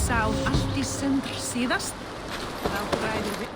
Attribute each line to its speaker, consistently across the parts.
Speaker 1: sál allt í sundr síðast. Þá ræður við.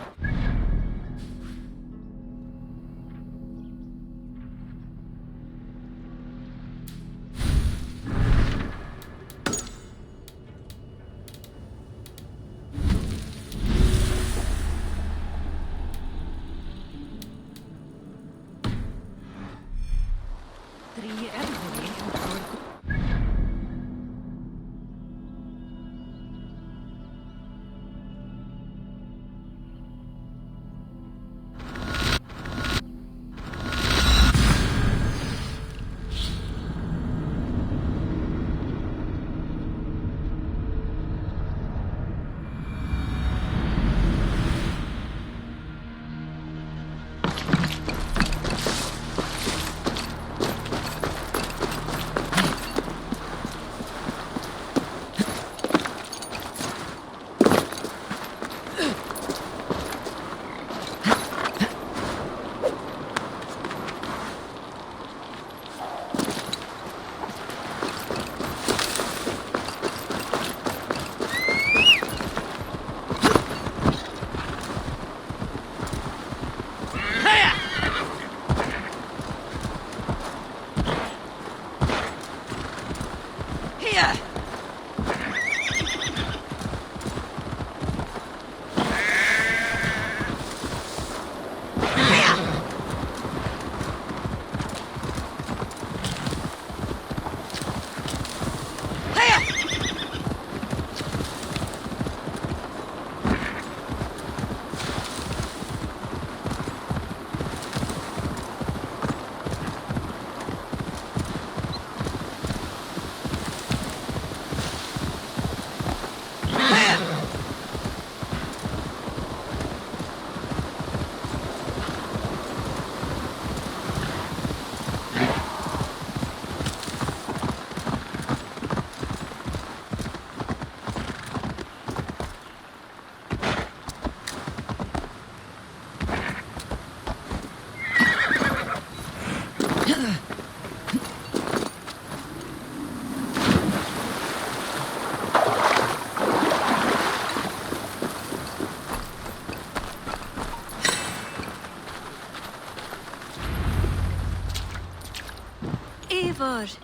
Speaker 2: Eivor,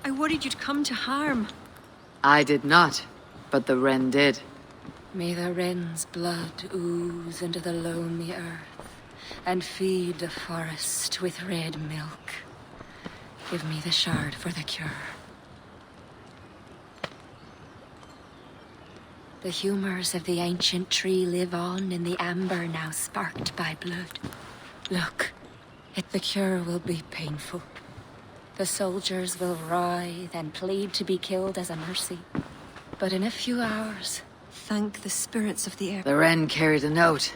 Speaker 2: I worried you'd come to harm.
Speaker 3: I did not, but the wren did.
Speaker 4: May the wren's blood ooze into the lonely earth and feed the forest with red milk. Give me the shard for the cure. The humors of the ancient tree live on in the amber now sparked by blood. Look, the cure will be painful. The soldiers will writhe and plead to be killed as a mercy. But in a few hours...
Speaker 2: Thank the spirits of the air.
Speaker 3: The wren carried a note.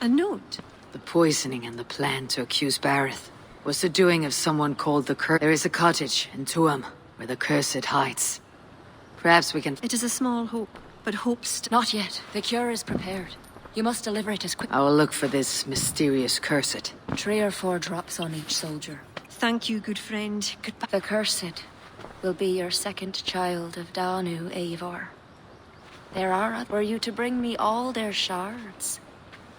Speaker 2: A note?
Speaker 3: The poisoning and the plan to accuse Bareth was the doing of someone called the Curse. There is a cottage in Tuam where the Cursed hides. Perhaps we can...
Speaker 2: It is a small hope, but hope's...
Speaker 4: Not yet. The cure is prepared. You must deliver it as quick...
Speaker 3: I will look for this mysterious Cursed.
Speaker 4: 3 or 4 drops on each soldier.
Speaker 2: Thank you, good friend. Goodbye.
Speaker 4: The Cursed will be your second child of Danu, Eivor. Were you to bring me all their shards,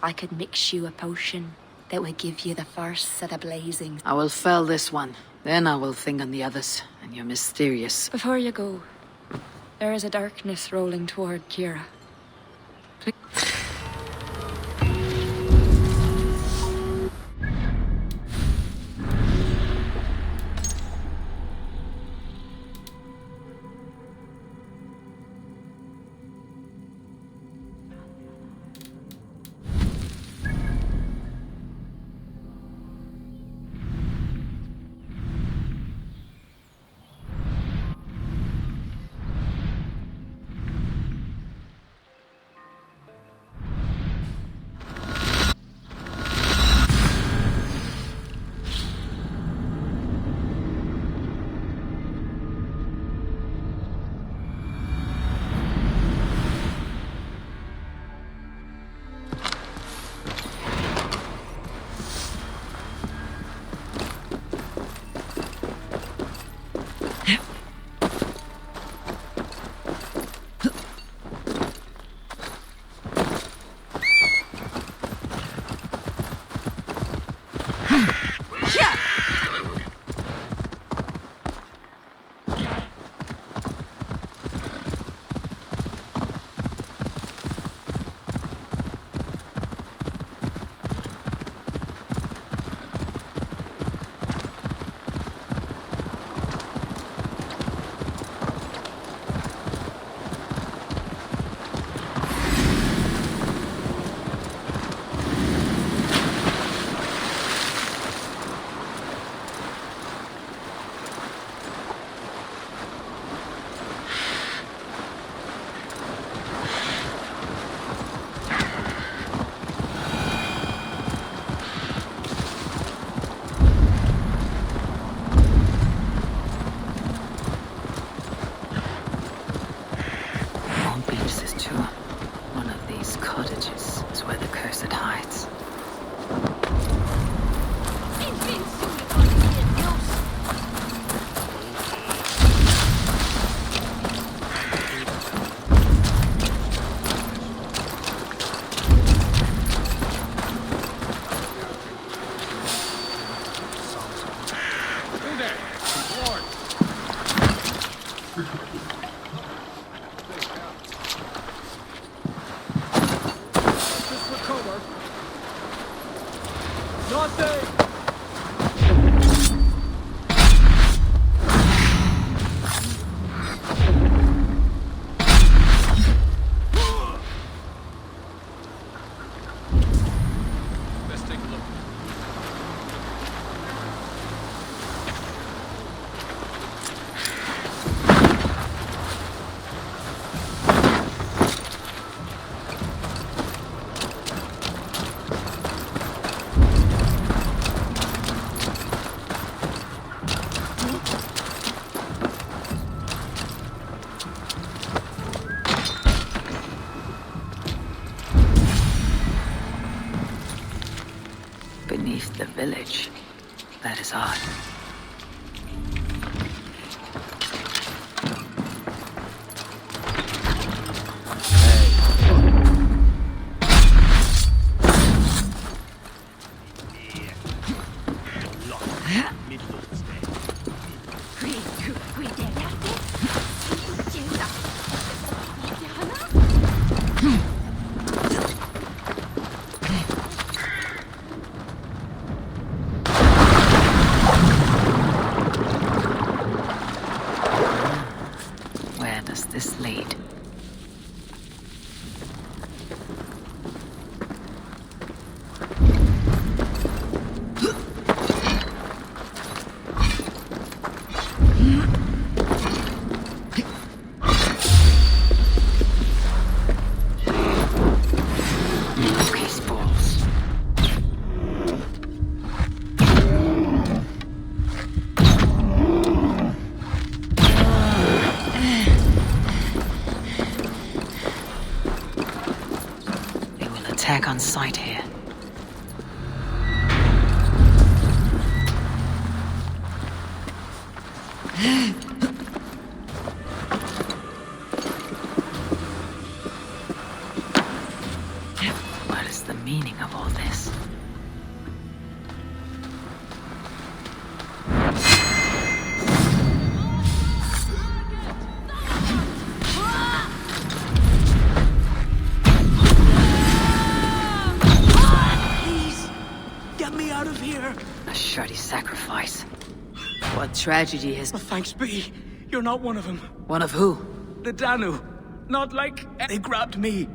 Speaker 4: I could mix you a potion that would give you the first of the blazing.
Speaker 3: I will fell this one, then I will think on the others, and your mysterious...
Speaker 4: Before you go, there is a darkness rolling toward Kira. Please.
Speaker 5: Just recover. Nothing! Let's take a look.
Speaker 3: Beneath the village. That is odd. Where does this lead? These balls. They will attack on sight here. What is the meaning of all this?
Speaker 5: Please! Get me out of here!
Speaker 3: A shoddy sacrifice. What tragedy has...
Speaker 5: Oh, thanks be. You're not one of them.
Speaker 3: One of who?
Speaker 5: The Danu. Not like they grabbed me.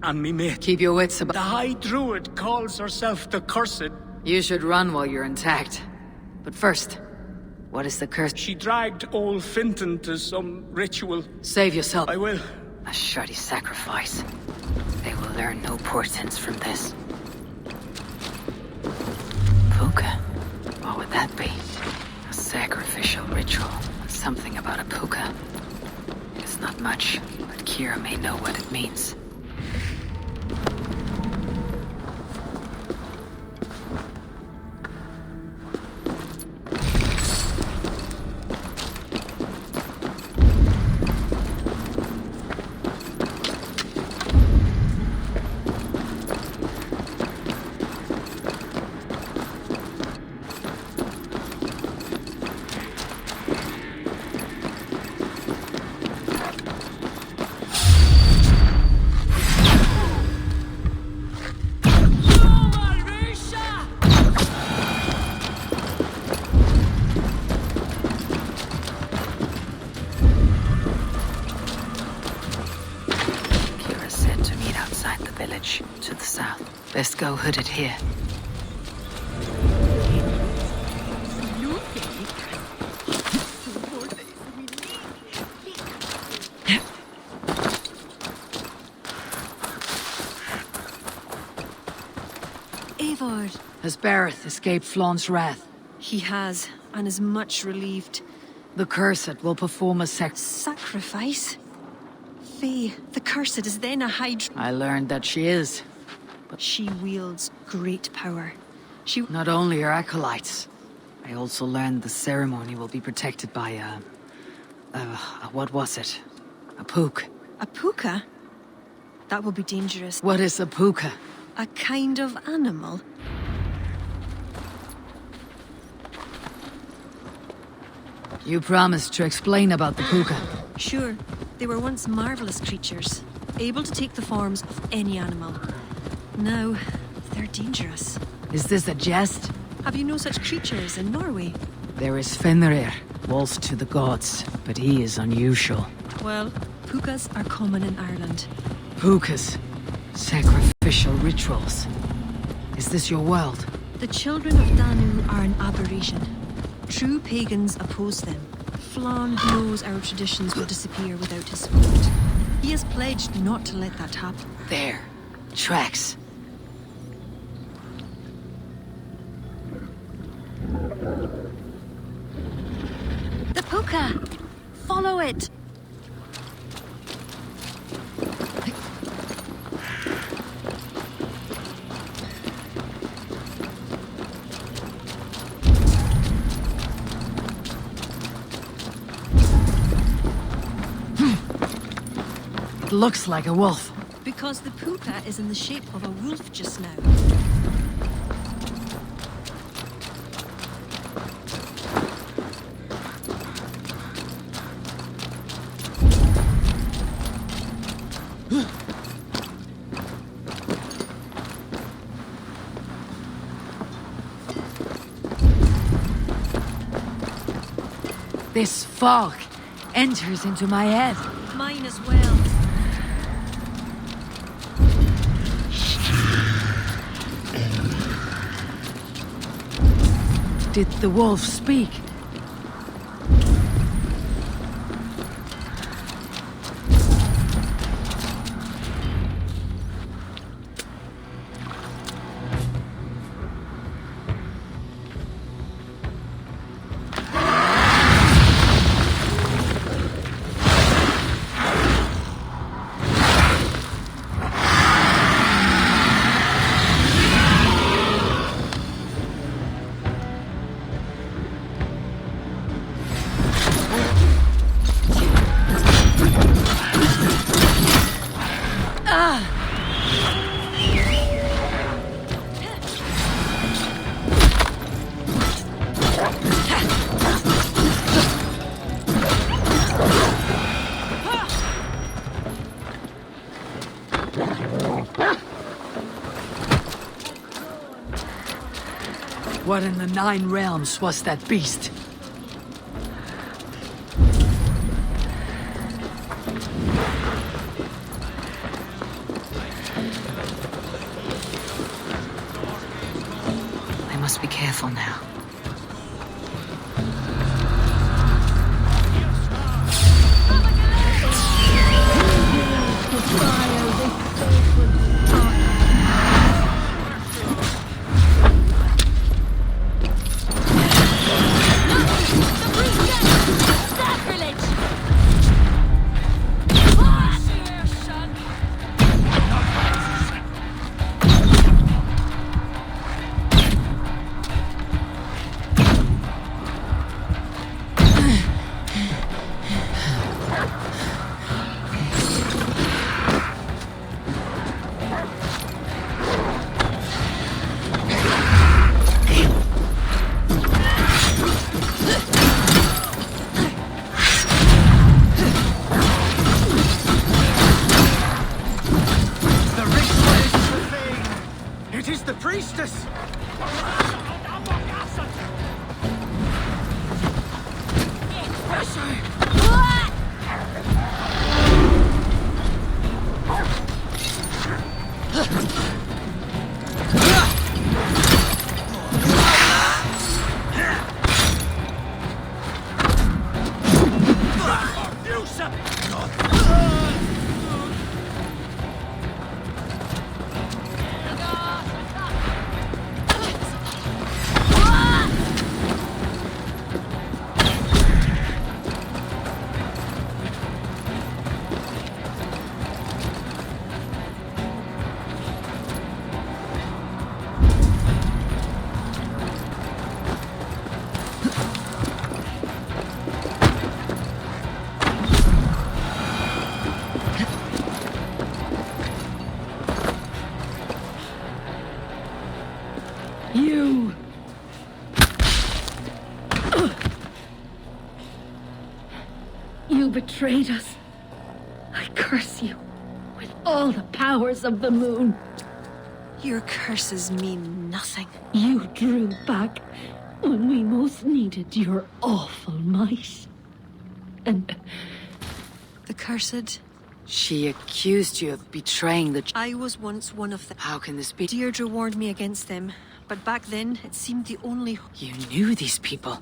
Speaker 5: And me mate.
Speaker 3: Keep your wits
Speaker 5: The
Speaker 3: about...
Speaker 5: High Druid calls herself the Cursed.
Speaker 3: You should run while you're intact. But first, what is the curse?
Speaker 5: She dragged old Finton to some ritual.
Speaker 3: Save yourself.
Speaker 5: I will.
Speaker 3: A shoddy sacrifice. They will learn no portents from this. Puka? What would that be? A sacrificial ritual. Something about a puka. It's not much, but Kira may know what it means. To the south. Best go hooded here.
Speaker 2: Eivor.
Speaker 3: Has Bareth escaped Flaun's wrath?
Speaker 2: He has, and is much relieved.
Speaker 3: The Cursed will perform a
Speaker 2: Sacrifice? Faye, the Cursed is then a Hydra.
Speaker 3: I learned that she is.
Speaker 2: She wields great power. She...
Speaker 3: Not only her acolytes. I also learned the ceremony will be protected by what was it? A pook.
Speaker 2: A puka? That will be dangerous.
Speaker 3: What is a puka?
Speaker 2: A kind of animal.
Speaker 3: You promised to explain about the puka.
Speaker 2: Sure, they were once marvelous creatures, able to take the forms of any animal. Now, they're dangerous.
Speaker 3: Is this a jest?
Speaker 2: Have you no such creatures in Norway?
Speaker 3: There is Fenrir, wolf to the gods, but he is unusual.
Speaker 2: Well, pukas are common in Ireland.
Speaker 3: Pukas. Sacrificial rituals. Is this your world?
Speaker 2: The children of Danu are an aberration. True pagans oppose them. Flan knows our traditions will disappear without his support. He has pledged not to let that happen.
Speaker 3: There. Tracks.
Speaker 2: The puka! Follow it!
Speaker 3: It looks like a wolf.
Speaker 2: Because the puka is in the shape of a wolf just now.
Speaker 3: This fog enters into my head.
Speaker 2: Mine as well.
Speaker 3: Did the wolf speak? What in the Nine Realms was that beast? I must be careful now.
Speaker 6: betrayed us. I curse you with all the powers of the moon.
Speaker 2: Your curses mean nothing.
Speaker 6: You drew back when we most needed your awful might. And
Speaker 2: The cursed.
Speaker 3: She accused you of betraying the...
Speaker 2: I was once one of them.
Speaker 3: How can this be?
Speaker 2: Deirdre warned me against them, but back then it seemed the only...
Speaker 3: You knew these people.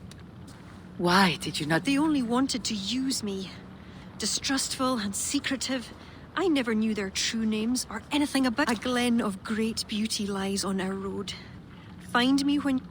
Speaker 3: Why did you not...
Speaker 2: They only wanted to use me. Distrustful and secretive. I never knew their true names or anything about... A glen of great beauty lies on our road. Find me when...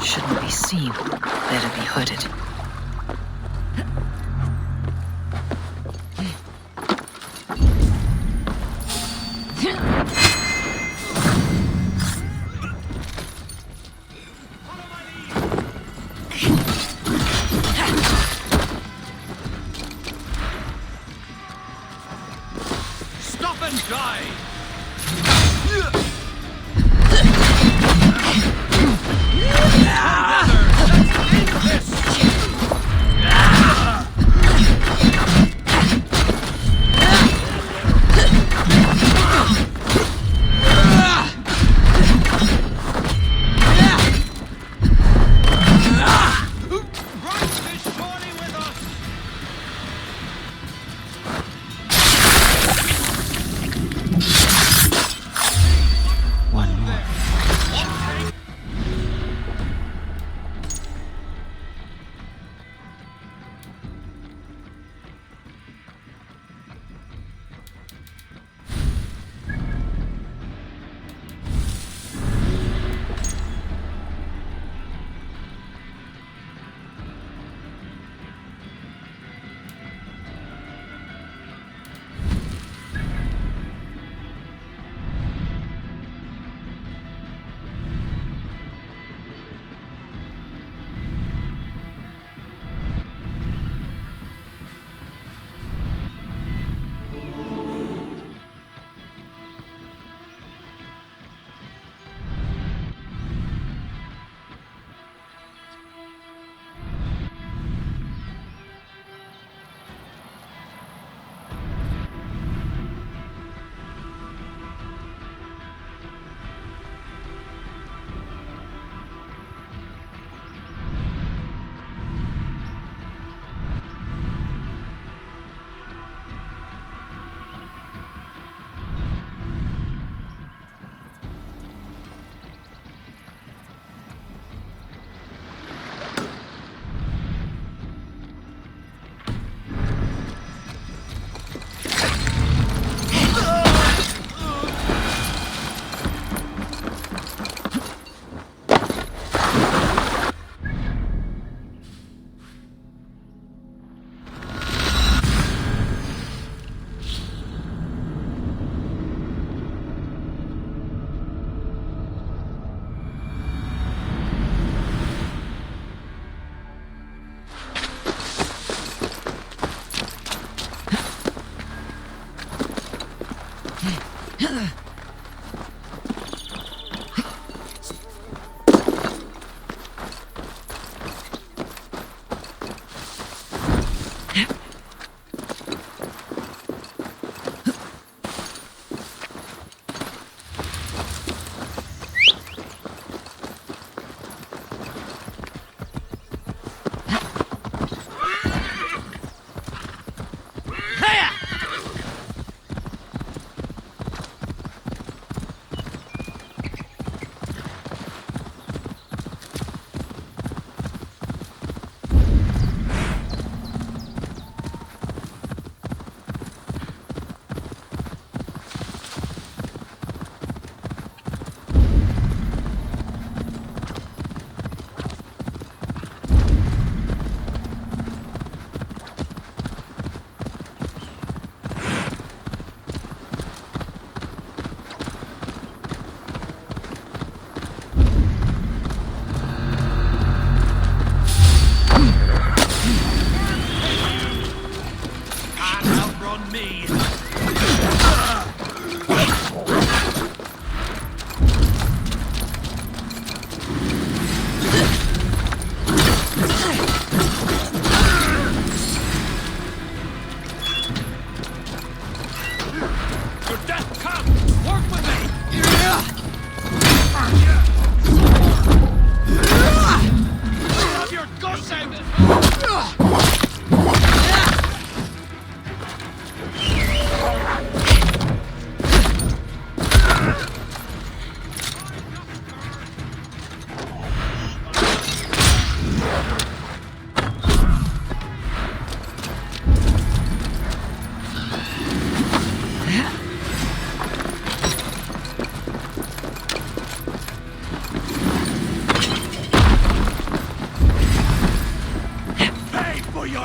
Speaker 3: Shouldn't be seen. Better be hooded.
Speaker 5: Stop and die! Let's end this!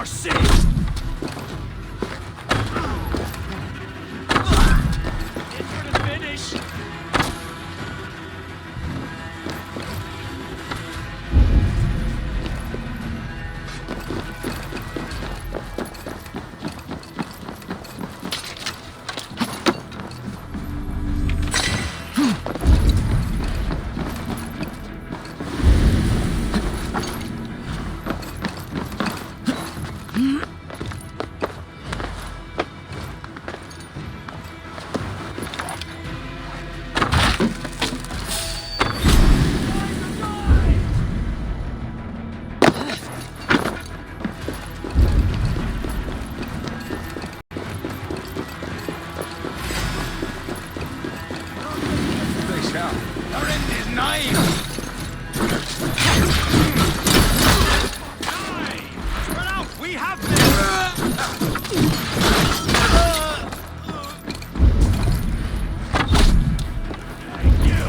Speaker 5: mercy! It's for the finish! Our end is nigh! Run out! We have Thank you!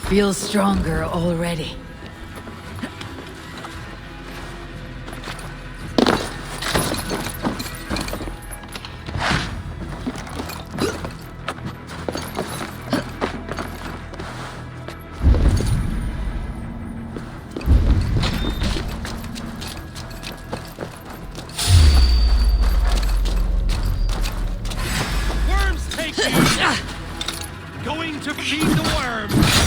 Speaker 3: Feel stronger already.
Speaker 5: Worms take you! Going to feed the worms!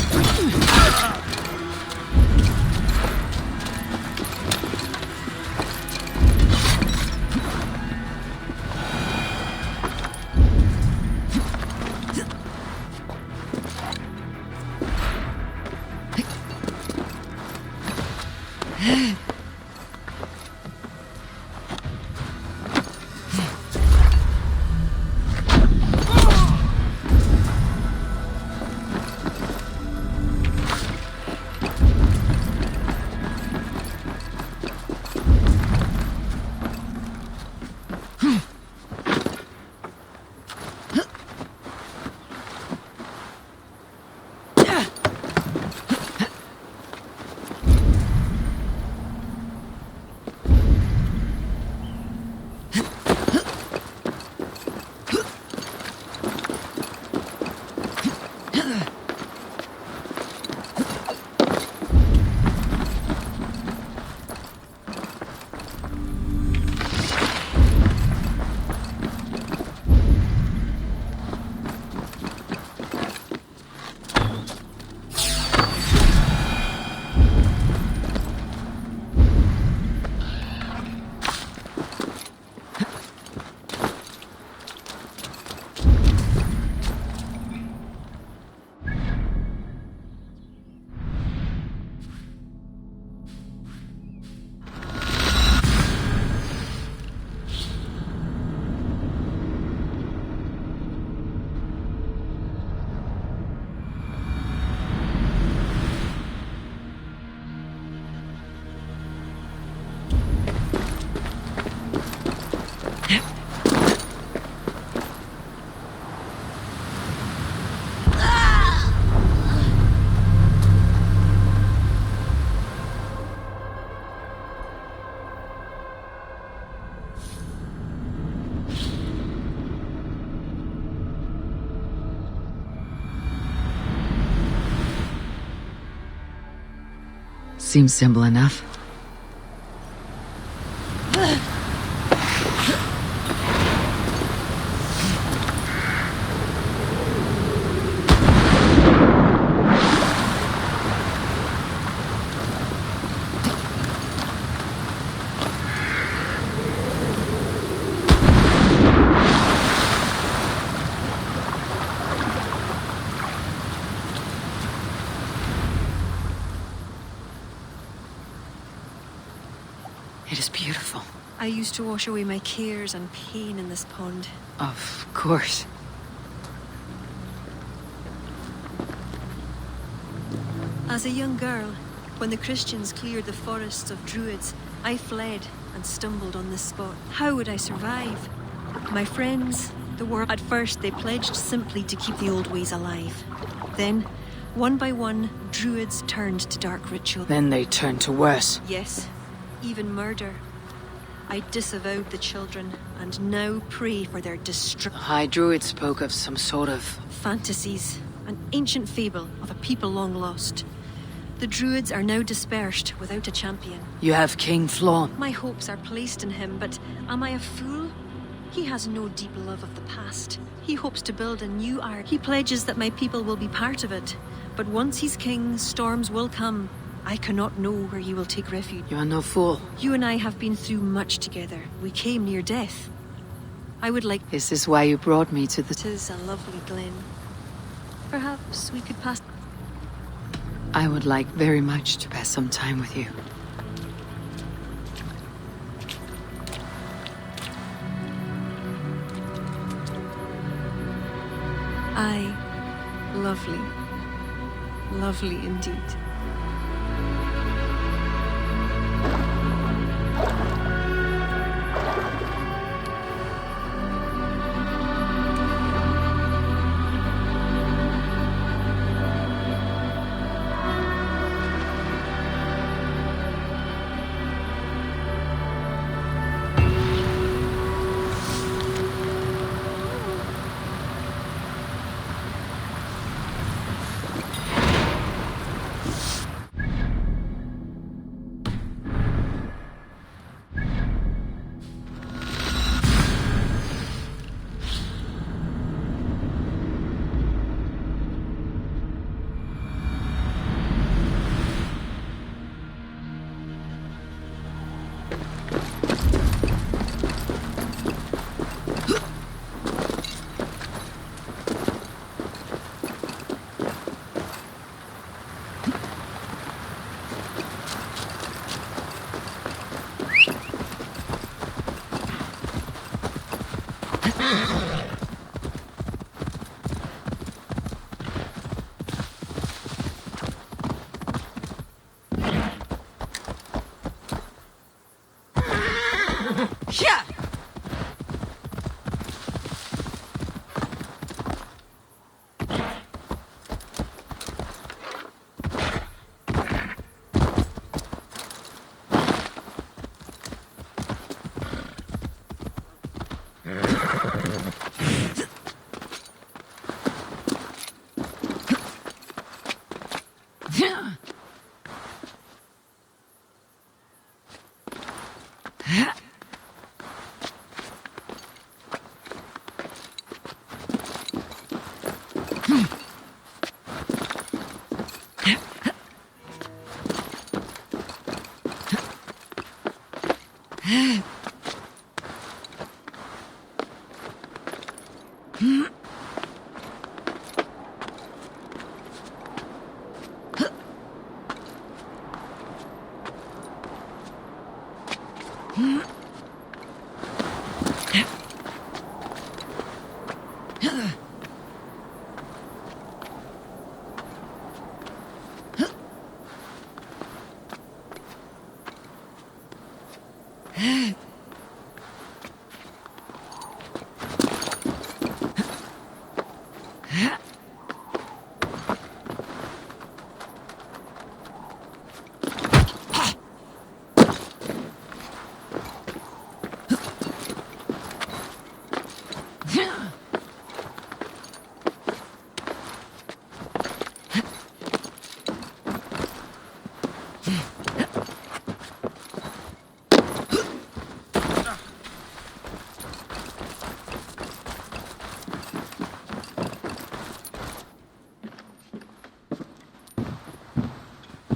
Speaker 3: Seems simple enough. It is beautiful.
Speaker 2: I used to wash away my cares and pain in this pond.
Speaker 3: Of course.
Speaker 2: As a young girl, when the Christians cleared the forests of Druids, I fled and stumbled on this spot. How would I survive? My friends, the world. At first, they pledged simply to keep the old ways alive. Then, one by one, Druids turned to dark ritual.
Speaker 3: Then they turned to worse.
Speaker 2: Yes, even murder. I disavowed the children, and now pray for their destruction.
Speaker 3: The High Druid spoke of some sort of...
Speaker 2: Fantasies, an ancient fable of a people long lost. The Druids are now dispersed without a champion.
Speaker 3: You have King Flawn.
Speaker 2: My hopes are placed in him, but am I a fool? He has no deep love of the past. He hopes to build a new art. He pledges that my people will be part of it. But once he's king, storms will come. I cannot know where you will take refuge.
Speaker 3: You are no fool.
Speaker 2: You and I have been through much together. We came near death. I would like...
Speaker 3: Is this why you brought me to the...
Speaker 2: It is a lovely glen. Perhaps we could pass...
Speaker 3: I would like very much to pass some time with you.
Speaker 2: Aye. Lovely. Lovely indeed.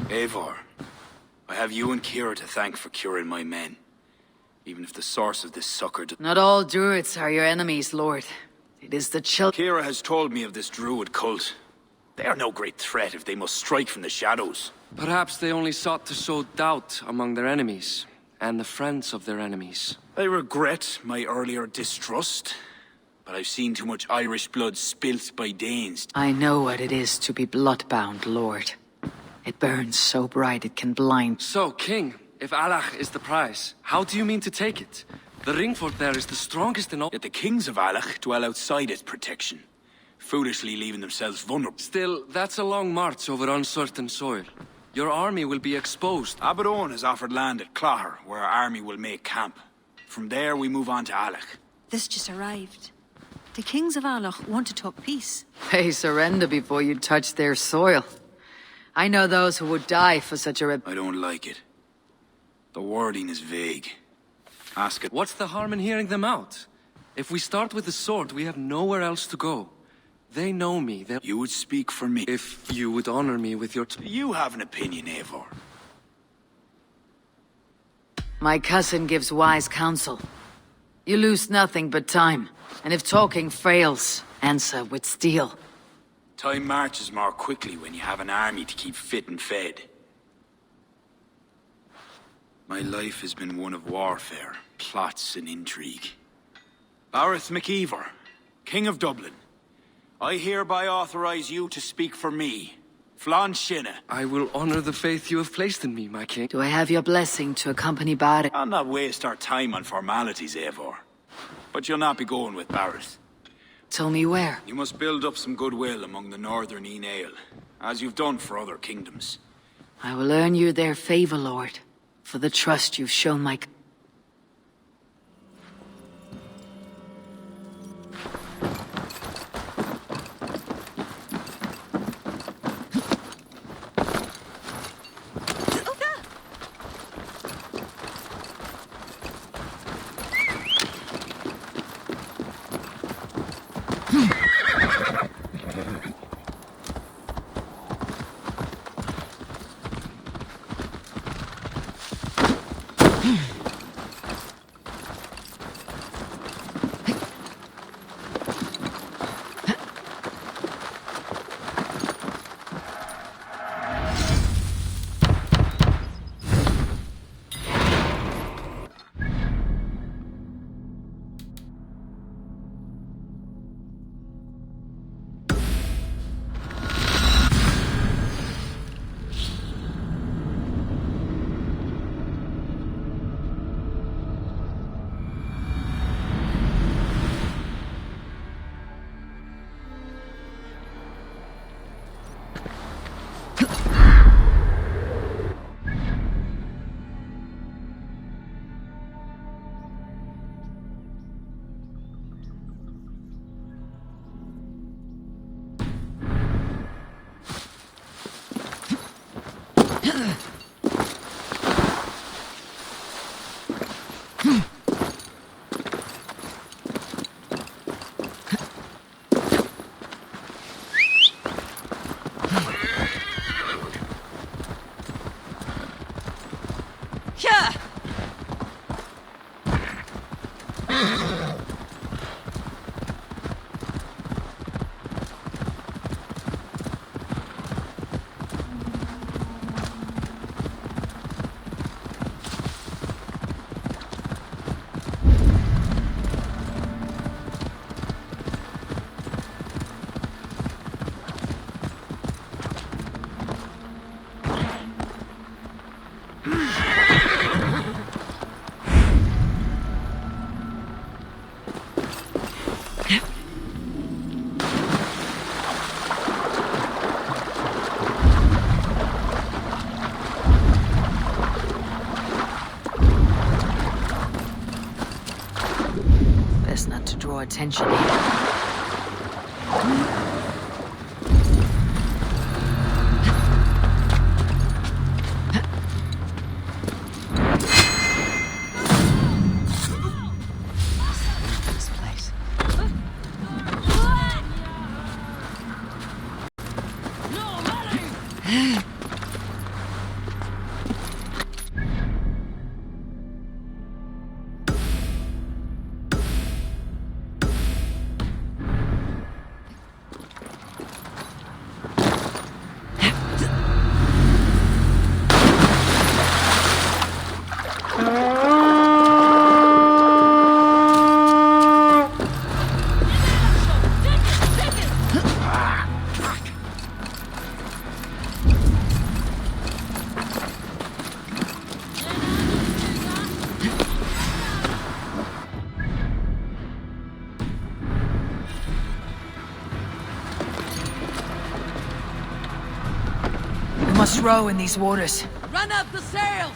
Speaker 5: Eivor, I have you and Kira to thank for curing my men. Even if the source of this succor
Speaker 3: Not all druids are your enemies, Lord. It is the children.
Speaker 5: Kira has told me of this druid cult. They are no great threat if they must strike from the shadows.
Speaker 7: Perhaps they only sought to sow doubt among their enemies, and the friends of their enemies.
Speaker 5: I regret my earlier distrust, but I've seen too much Irish blood spilt by Danes.
Speaker 3: I know what it is to be bloodbound, Lord. It burns so bright it can blind.
Speaker 7: So, King, if Alach is the prize, how do you mean to take it? The ring fort there is the strongest in all.
Speaker 5: Yet the kings of Alach dwell outside its protection, foolishly leaving themselves vulnerable.
Speaker 7: Still, that's a long march over uncertain soil. Your army will be exposed.
Speaker 5: Abaddon has offered land at Clogher, where our army will make camp. From there, we move on to Alach.
Speaker 2: This just arrived. The kings of Alach want to talk peace.
Speaker 3: They surrender before you touch their soil. I know those who would die for such a
Speaker 5: I don't like it. The wording is vague. Ask it.
Speaker 7: What's the harm in hearing them out? If we start with the sword, we have nowhere else to go. They know me.
Speaker 5: You would speak for me.
Speaker 7: If you would honor me with your...
Speaker 5: You have an opinion, Eivor.
Speaker 3: My cousin gives wise counsel. You lose nothing but time, and if talking fails, answer with steel.
Speaker 5: Time marches more quickly when you have an army to keep fit and fed. My life has been one of warfare, plots and intrigue. Bareth MacIver, King of Dublin, I hereby authorize you to speak for me, Flann Shinna.
Speaker 7: I will honor the faith you have placed in me, my king.
Speaker 3: Do I have your blessing to accompany Barret?
Speaker 5: I'll not waste our time on formalities, Eivor. But you'll not be going with Barret.
Speaker 3: Tell me where.
Speaker 5: You must build up some goodwill among the northern Aenale, as you've done for other kingdoms.
Speaker 3: I will earn you their favor, Lord, for the trust you've shown my... Best not to draw attention here. This place.
Speaker 8: must row in these waters.
Speaker 9: Run up the sails!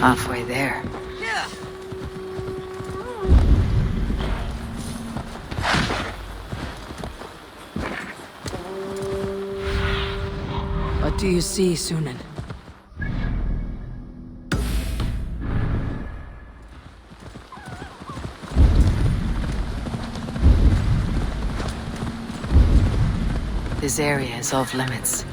Speaker 3: Halfway there.
Speaker 8: What do you see, Sunan?
Speaker 3: This area is off limits.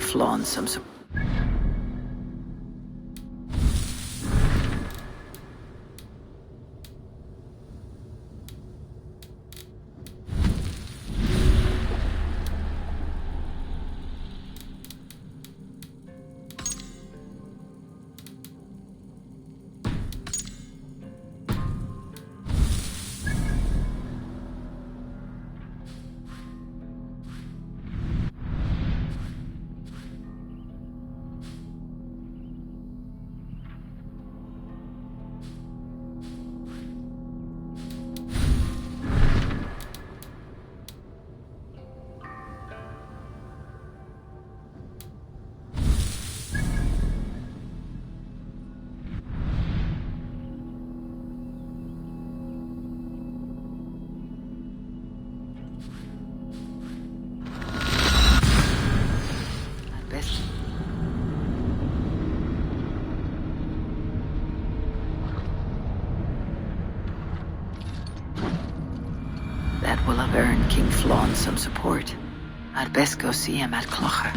Speaker 3: Flawn some best. That will have earned King Flawn some support. I'd best go see him at Clocher.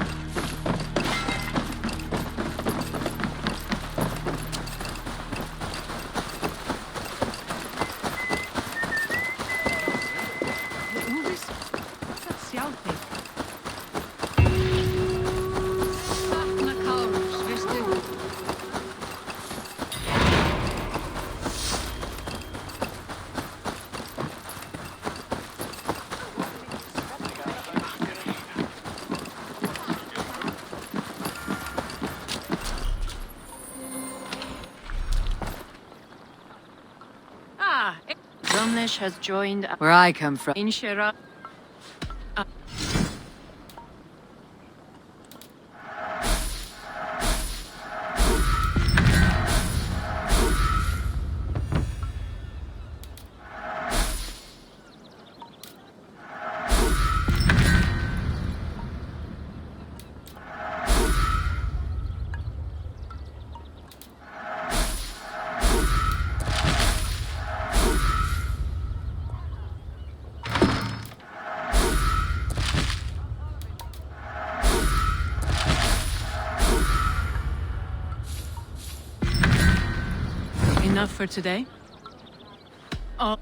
Speaker 9: Drumlish has joined
Speaker 3: Where I come from.
Speaker 9: Inshira. Enough for today? Oh.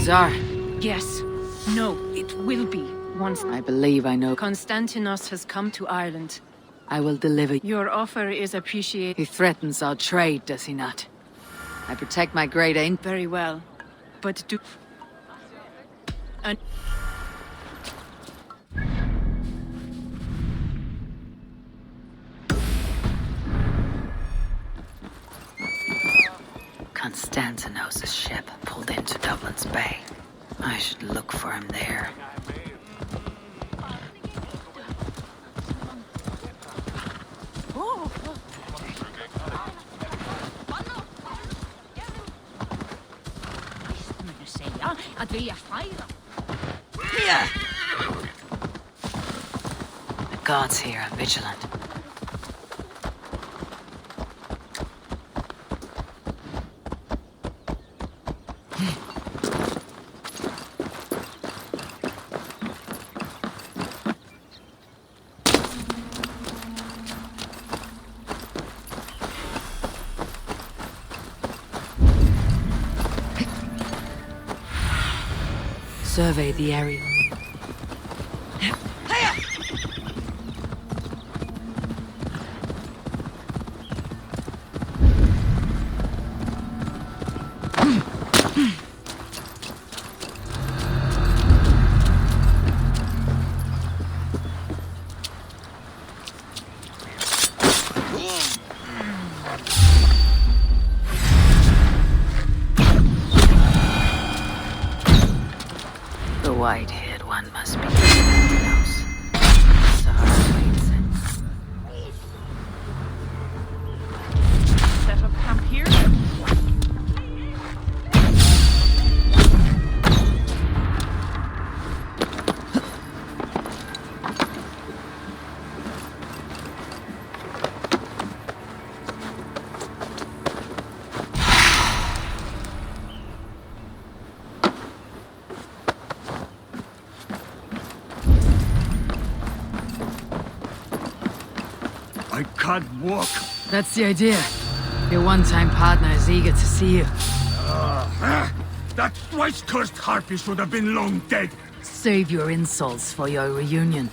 Speaker 3: Czar,
Speaker 9: Yes. No, it will be. Once
Speaker 3: I believe I know.
Speaker 9: Konstantinos has come to Ireland.
Speaker 3: I will deliver.
Speaker 9: Your offer is appreciated.
Speaker 3: He threatens our trade, does he not? I protect my great aunt.
Speaker 9: Very well. But do... And...
Speaker 3: Konstantinos' ship pulled into Dublin's Bay. I should look for him there. The gods here are vigilant. Survey the area. The white-haired one must be Sentinels. Sorry,
Speaker 9: Set up camp here?
Speaker 10: I can't walk.
Speaker 8: That's the idea. Your one-time partner is eager to see you.
Speaker 10: That twice-cursed harpy should have been long dead.
Speaker 8: Save your insults for your reunion.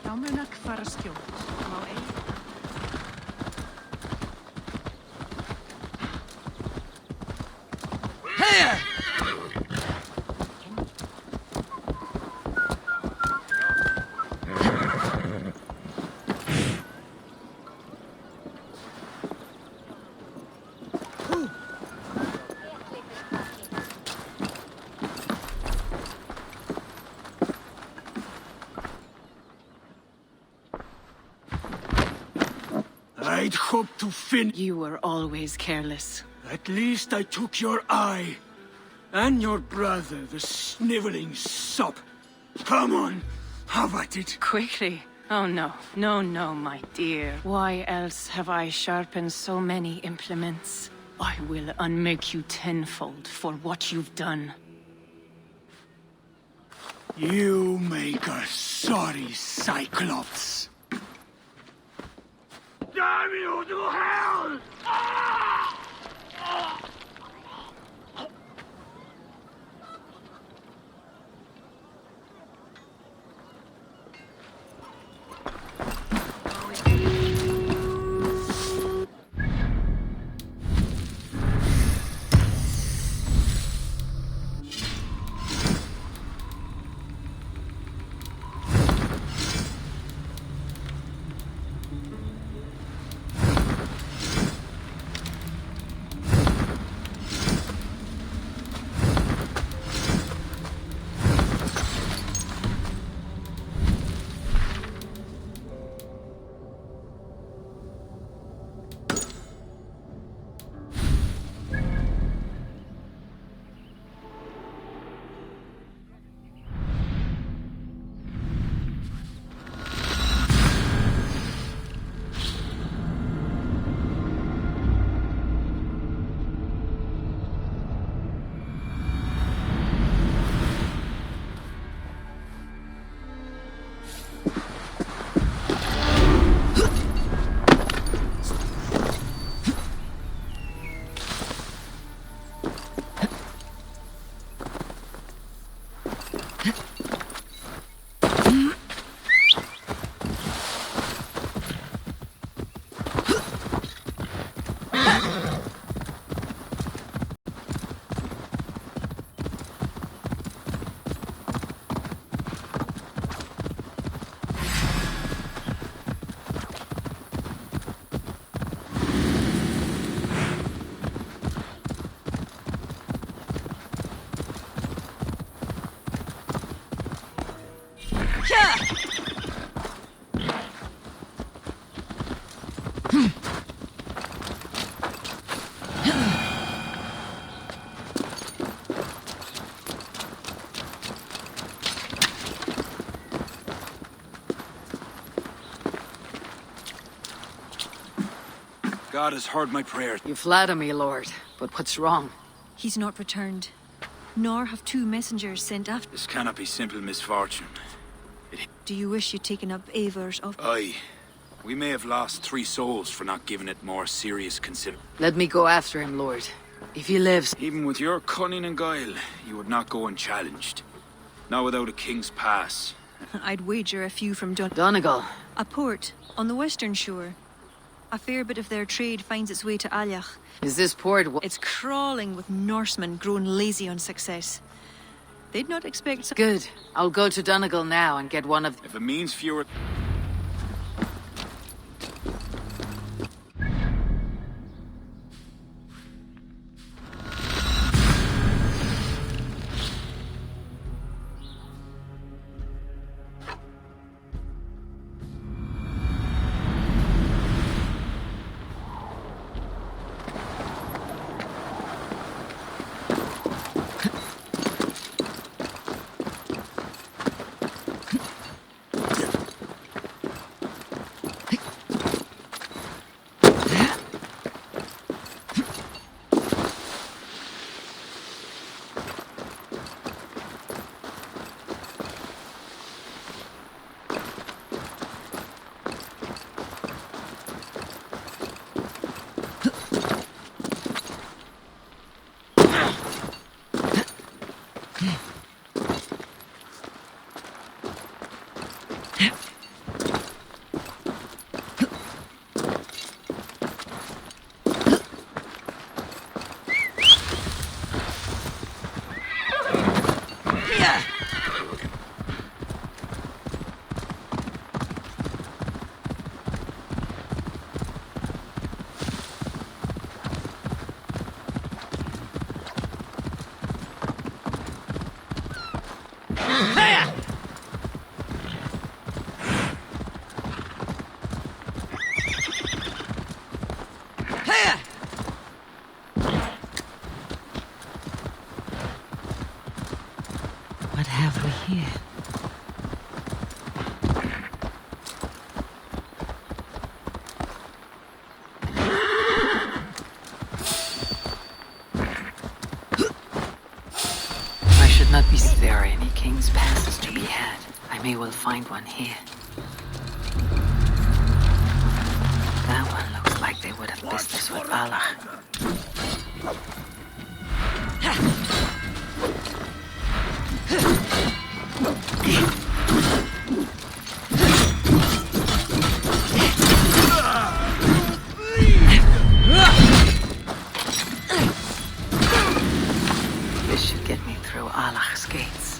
Speaker 9: Námunak fara skjól. Má ei.
Speaker 10: I'd hoped to finish.
Speaker 9: You were always careless.
Speaker 10: At least I took your eye. And your brother, the sniveling sop. Come on, have at it.
Speaker 9: Quickly. Oh no, no, my dear. Why else have I sharpened so many implements? I will unmake you tenfold for what you've done.
Speaker 10: You make a sorry Cyclops. Damn you to hell!
Speaker 5: God has heard my prayer.
Speaker 8: You flatter me, Lord, but what's wrong?
Speaker 2: He's not returned, nor have two messengers sent after.
Speaker 5: This cannot be simple misfortune.
Speaker 2: Do you wish you'd taken up Eivor's offer?
Speaker 5: Aye. We may have lost 3 souls for not giving it more serious consideration.
Speaker 8: Let me go after him, Lord. If he lives...
Speaker 5: Even with your cunning and guile, you would not go unchallenged. Not without a king's pass.
Speaker 2: I'd wager a few from
Speaker 8: Donegal.
Speaker 2: A port on the western shore. A fair bit of their trade finds its way to Alyach.
Speaker 8: Is this port...
Speaker 2: It's crawling with Norsemen grown lazy on success. They'd not expect some...
Speaker 8: Good. I'll go to Donegal now and get one of...
Speaker 5: If it means fewer...
Speaker 6: What have we here?
Speaker 3: I should not be... There are any king's passes to be had. I may well find one here. That one looks like they would have business with Allah. This should get me through Allah's gates.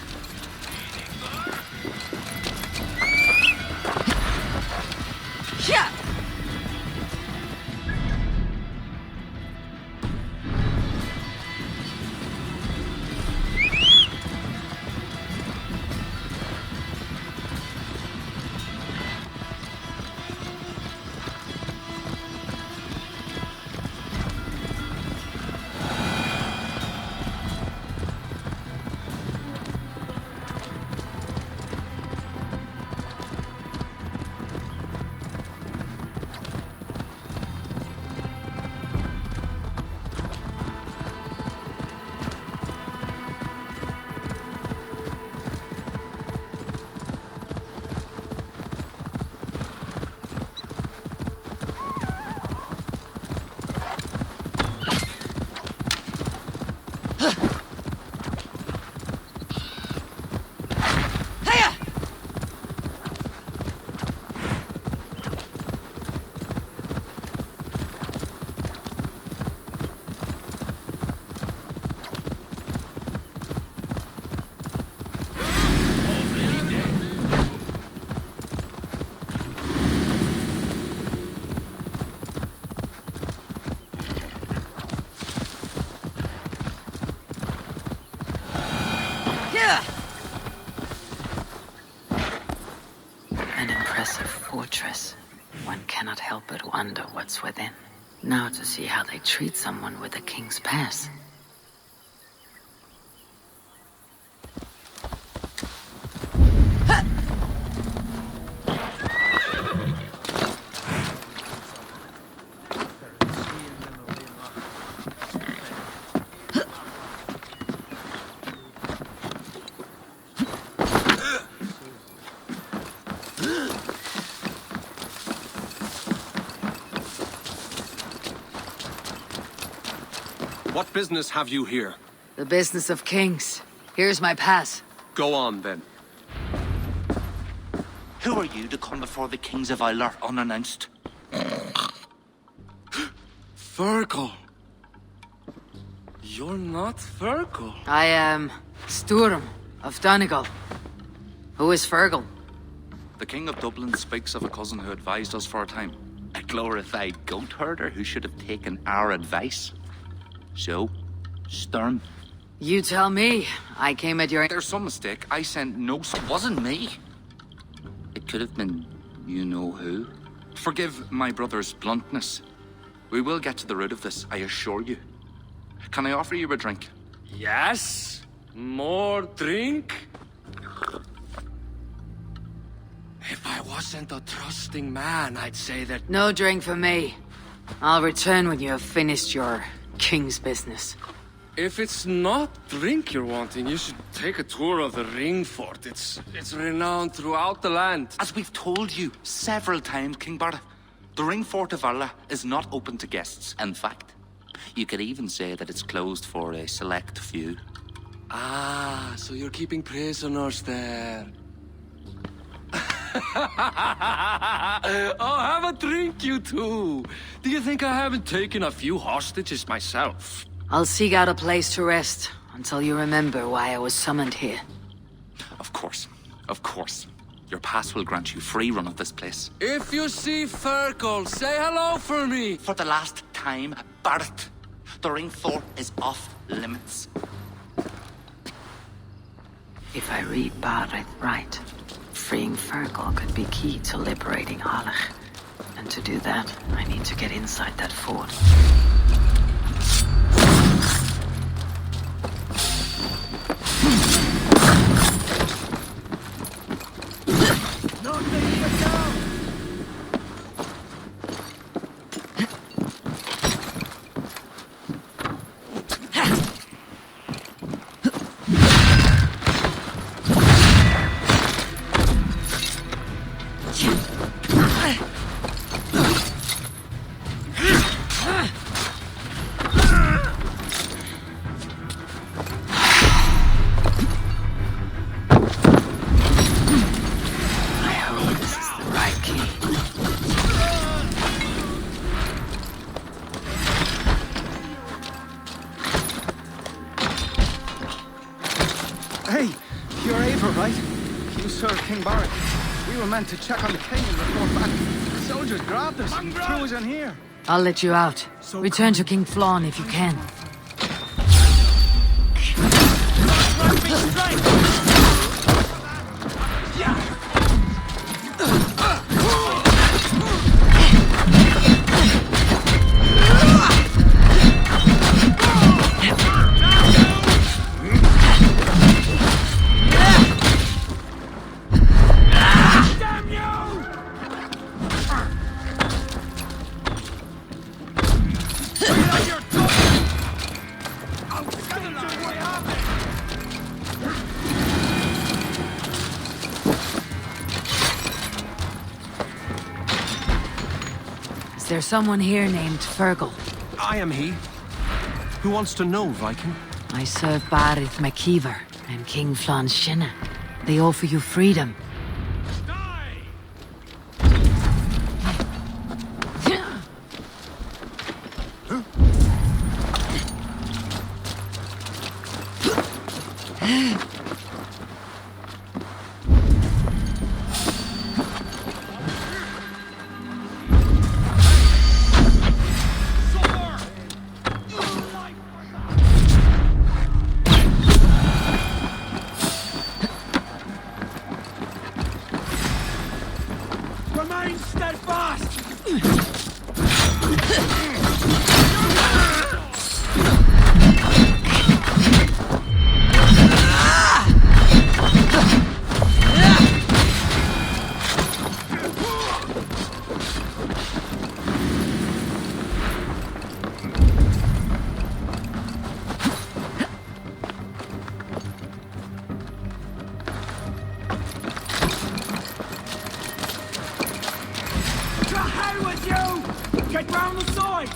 Speaker 3: An impressive fortress. One cannot help but wonder what's within. Now to see how they treat someone with a king's pass.
Speaker 11: What business have you here?
Speaker 8: The business of kings. Here's my pass.
Speaker 11: Go on, then.
Speaker 12: Who are you to come before the kings of Ilar unannounced?
Speaker 7: Fergal. You're not Fergal.
Speaker 8: I am Sturm of Donegal. Who is Fergal?
Speaker 12: The King of Dublin speaks of a cousin who advised us for a time. A glorified goat herder who should have taken our advice. So, Sturm.
Speaker 8: You tell me. I came at your...
Speaker 12: There's some mistake. I sent no... Wasn't me. It could have been you-know-who. Forgive my brother's bluntness. We will get to the root of this, I assure you. Can I offer you a drink?
Speaker 7: Yes? More drink? If I wasn't a trusting man, I'd say that...
Speaker 8: No drink for me. I'll return when you have finished your king's business.
Speaker 7: If it's not drink you're wanting, you should take a tour of the ring fort. It's renowned throughout the land.
Speaker 12: As we've told you several times, King Barda, the ring fort of Valhalla is not open to guests. In fact, you could even say that it's closed for a select few.
Speaker 7: Ah, so you're keeping prisoners there. Oh, have a drink, you two. Do you think I haven't taken a few hostages myself?
Speaker 8: I'll seek out a place to rest until you remember why I was summoned here.
Speaker 12: Of course. Of course. Your pass will grant you free run of this place.
Speaker 7: If you see Fergal, say hello for me.
Speaker 12: For the last time, Barrett. The ring fort is off limits.
Speaker 3: If I read Barrett right, freeing Fergal could be key to liberating Harlech. And to do that, I need to get inside that fort.
Speaker 13: To check on the king and report back. The soldiers grabbed us and threw us in here.
Speaker 8: I'll let you out. Return to King Flann if you can. Is there someone here named Fergal?
Speaker 11: I am he. Who wants to know, Viking?
Speaker 8: I serve Barith McKeever and King Flann Shinna. They offer you freedom.
Speaker 10: Get round the side!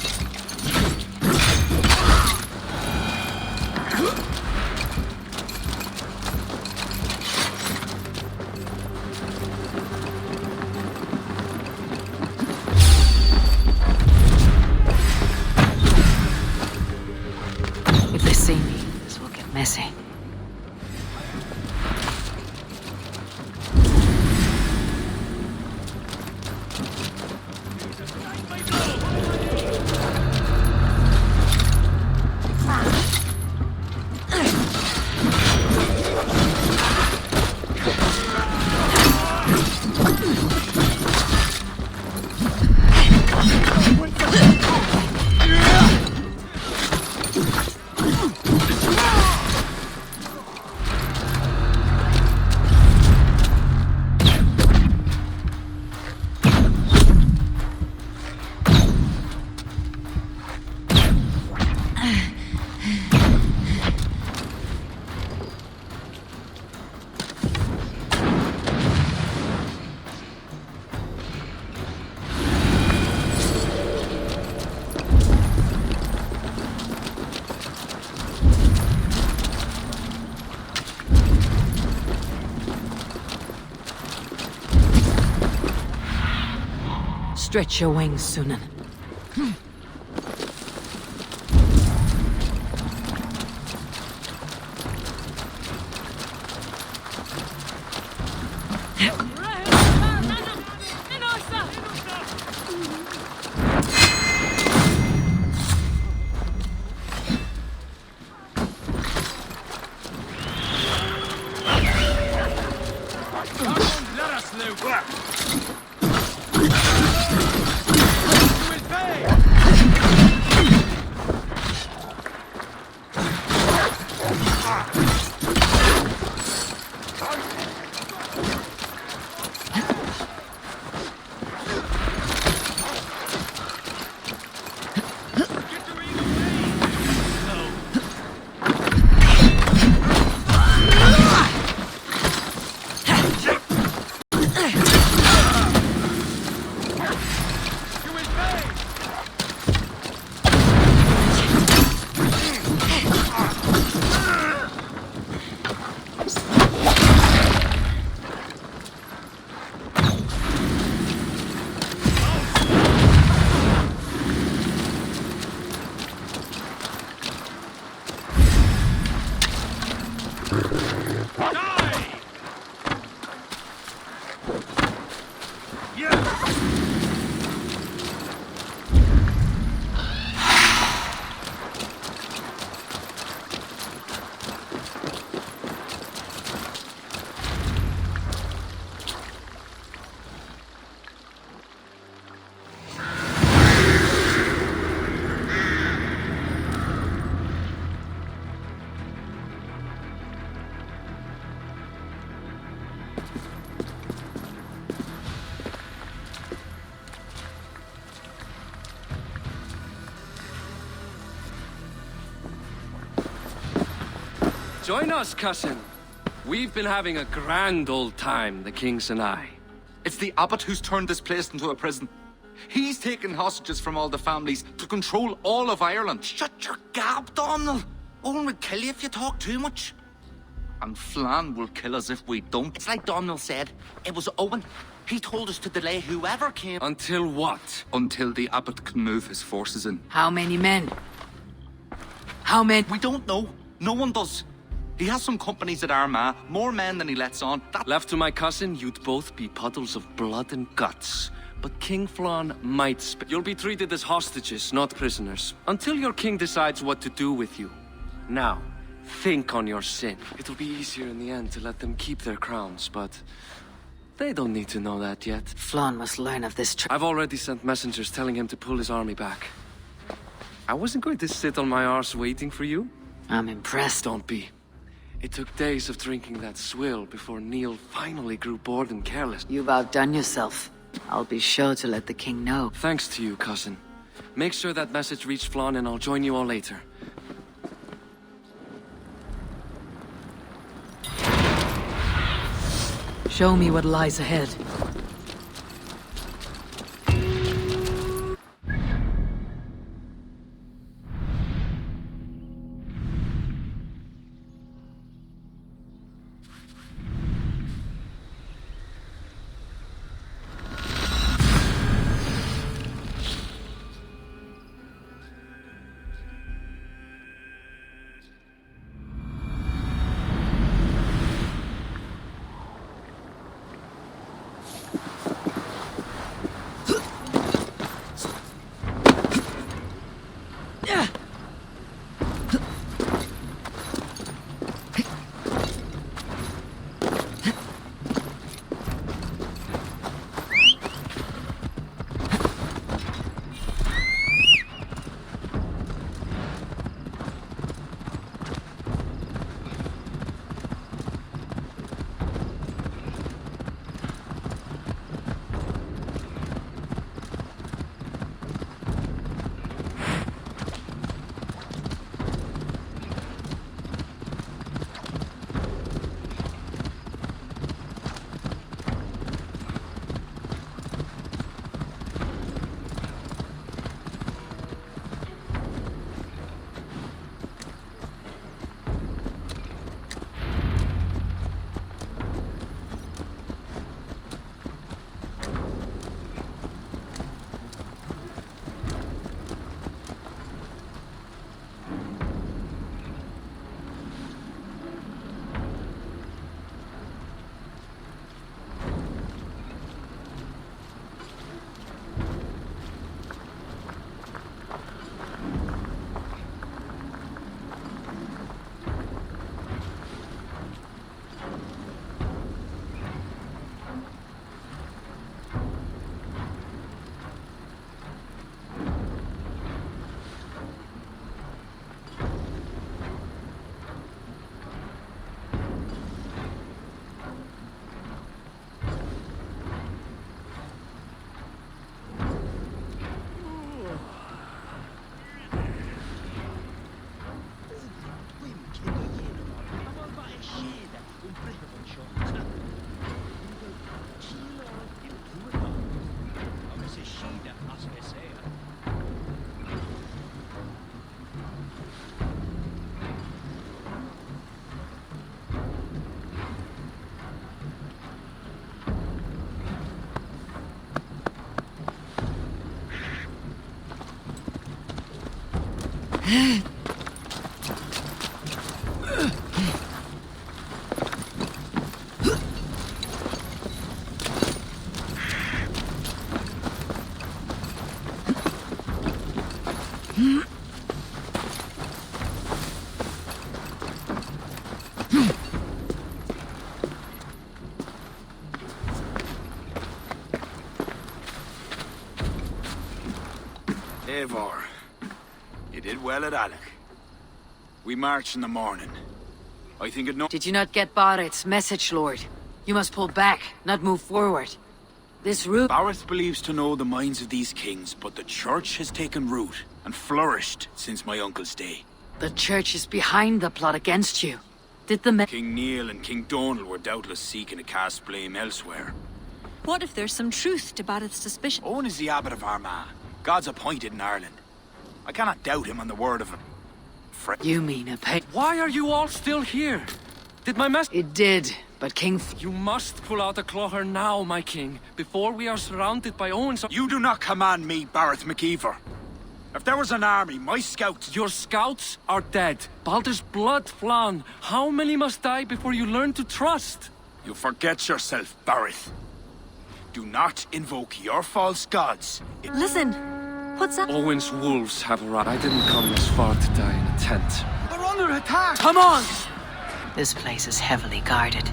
Speaker 8: Stretch your wings, Sunan.
Speaker 7: Join us, cousin. We've been having a grand old time, the kings and I.
Speaker 12: It's the abbot who's turned this place into a prison. He's taken hostages from all the families to control all of Ireland. Shut your gab, Domhnall. Owen will kill you if you talk too much. And Flann will kill us if we don't. It's like Domhnall said. It was Owen. He told us to delay whoever came.
Speaker 7: Until what?
Speaker 12: Until the abbot can move his forces in.
Speaker 8: How many men? How many?
Speaker 12: We don't know. No one does. He has some companies at Armagh, more men than he lets on.
Speaker 7: Left to my cousin, you'd both be puddles of blood and guts. But King Flann might You'll be treated as hostages, not prisoners. Until your king decides what to do with you. Now, think on your sin. It'll be easier in the end to let them keep their crowns, but... they don't need to know that yet.
Speaker 8: Flann must learn of this
Speaker 7: I've already sent messengers telling him to pull his army back. I wasn't going to sit on my arse waiting for you.
Speaker 8: I'm impressed.
Speaker 7: Don't be. It took days of drinking that swill before Neil finally grew bored and careless.
Speaker 8: You've outdone yourself. I'll be sure to let the king know.
Speaker 7: Thanks to you, cousin. Make sure that message reached Flann and I'll join you all later.
Speaker 8: Show me what lies ahead.
Speaker 5: Eivor, you did well at Alec. We march in the morning. I think it no—
Speaker 8: Did you not get Barrett's message, Lord? You must pull back, not move forward. This route—
Speaker 5: Barrett believes to know the minds of these kings, but the church has taken root and flourished since my uncle's day.
Speaker 8: The church is behind the plot against you. Did the
Speaker 5: King Neil and King Donal were doubtless seeking to cast blame elsewhere.
Speaker 2: What if there's some truth to Barrett's suspicion?
Speaker 5: Owen is the abbot of Armagh, God's appointed in Ireland. I cannot doubt him on the word of a friend.
Speaker 8: You mean a pay—
Speaker 7: Why are you all still here? Did my mess—
Speaker 8: It did, but King—
Speaker 7: You must pull out the clawher now, my king, before we are surrounded by Owen's—
Speaker 5: You do not command me, Barrett McKeever. If there was an army, my scouts—
Speaker 7: Your scouts are dead. Baldur's blood, Flan. How many must die before you learn to trust?
Speaker 5: You forget yourself, Barrett. Do not invoke your false gods.
Speaker 2: Listen, what's that?
Speaker 7: Owen's wolves have arrived. I didn't come this far to die in a tent.
Speaker 13: We're under attack!
Speaker 8: Come on! This place is heavily guarded.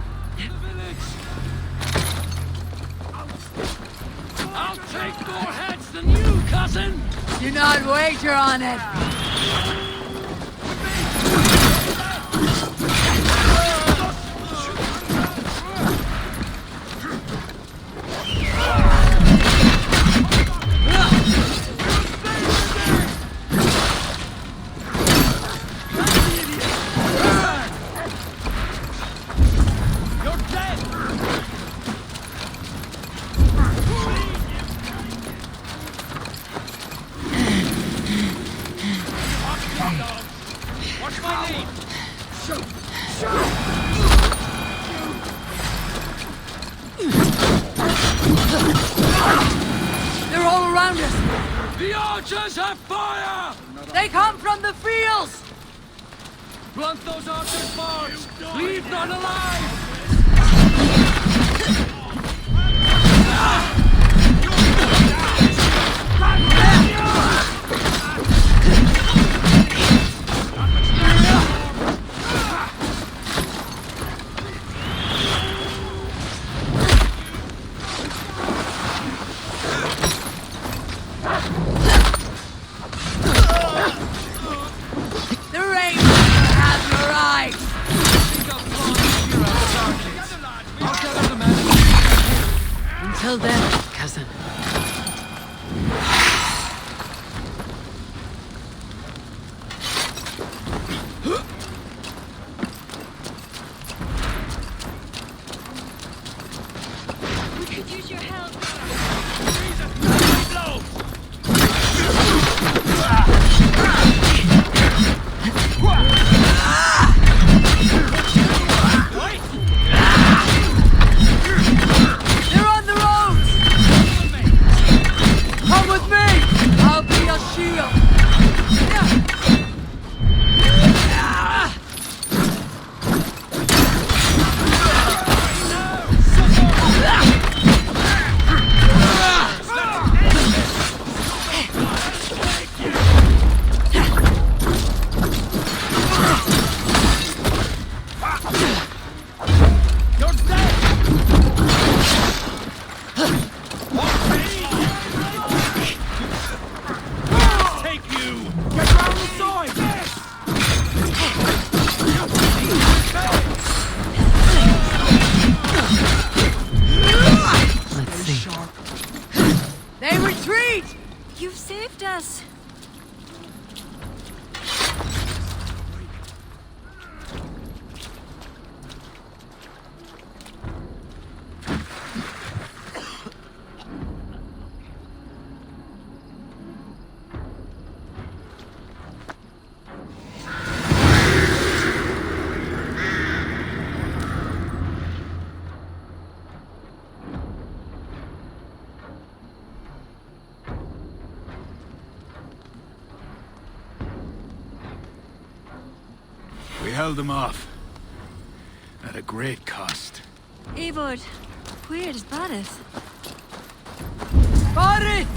Speaker 7: I'll take more heads than you, cousin!
Speaker 8: Do not wager on it!
Speaker 14: They're all around us!
Speaker 7: The archers have fire!
Speaker 14: They come from the fields!
Speaker 7: Blunt those archers' barbs! Leave none alive!
Speaker 14: The rain has arrived!
Speaker 8: Until then, cousin.
Speaker 2: We could use your help.
Speaker 14: They're on the road! Come with me! I'll be your shield!
Speaker 8: Let's see.
Speaker 14: They retreat!
Speaker 2: You've saved us.
Speaker 5: held them off. At a great cost.
Speaker 2: Eivor, where is Barith?
Speaker 14: Barith!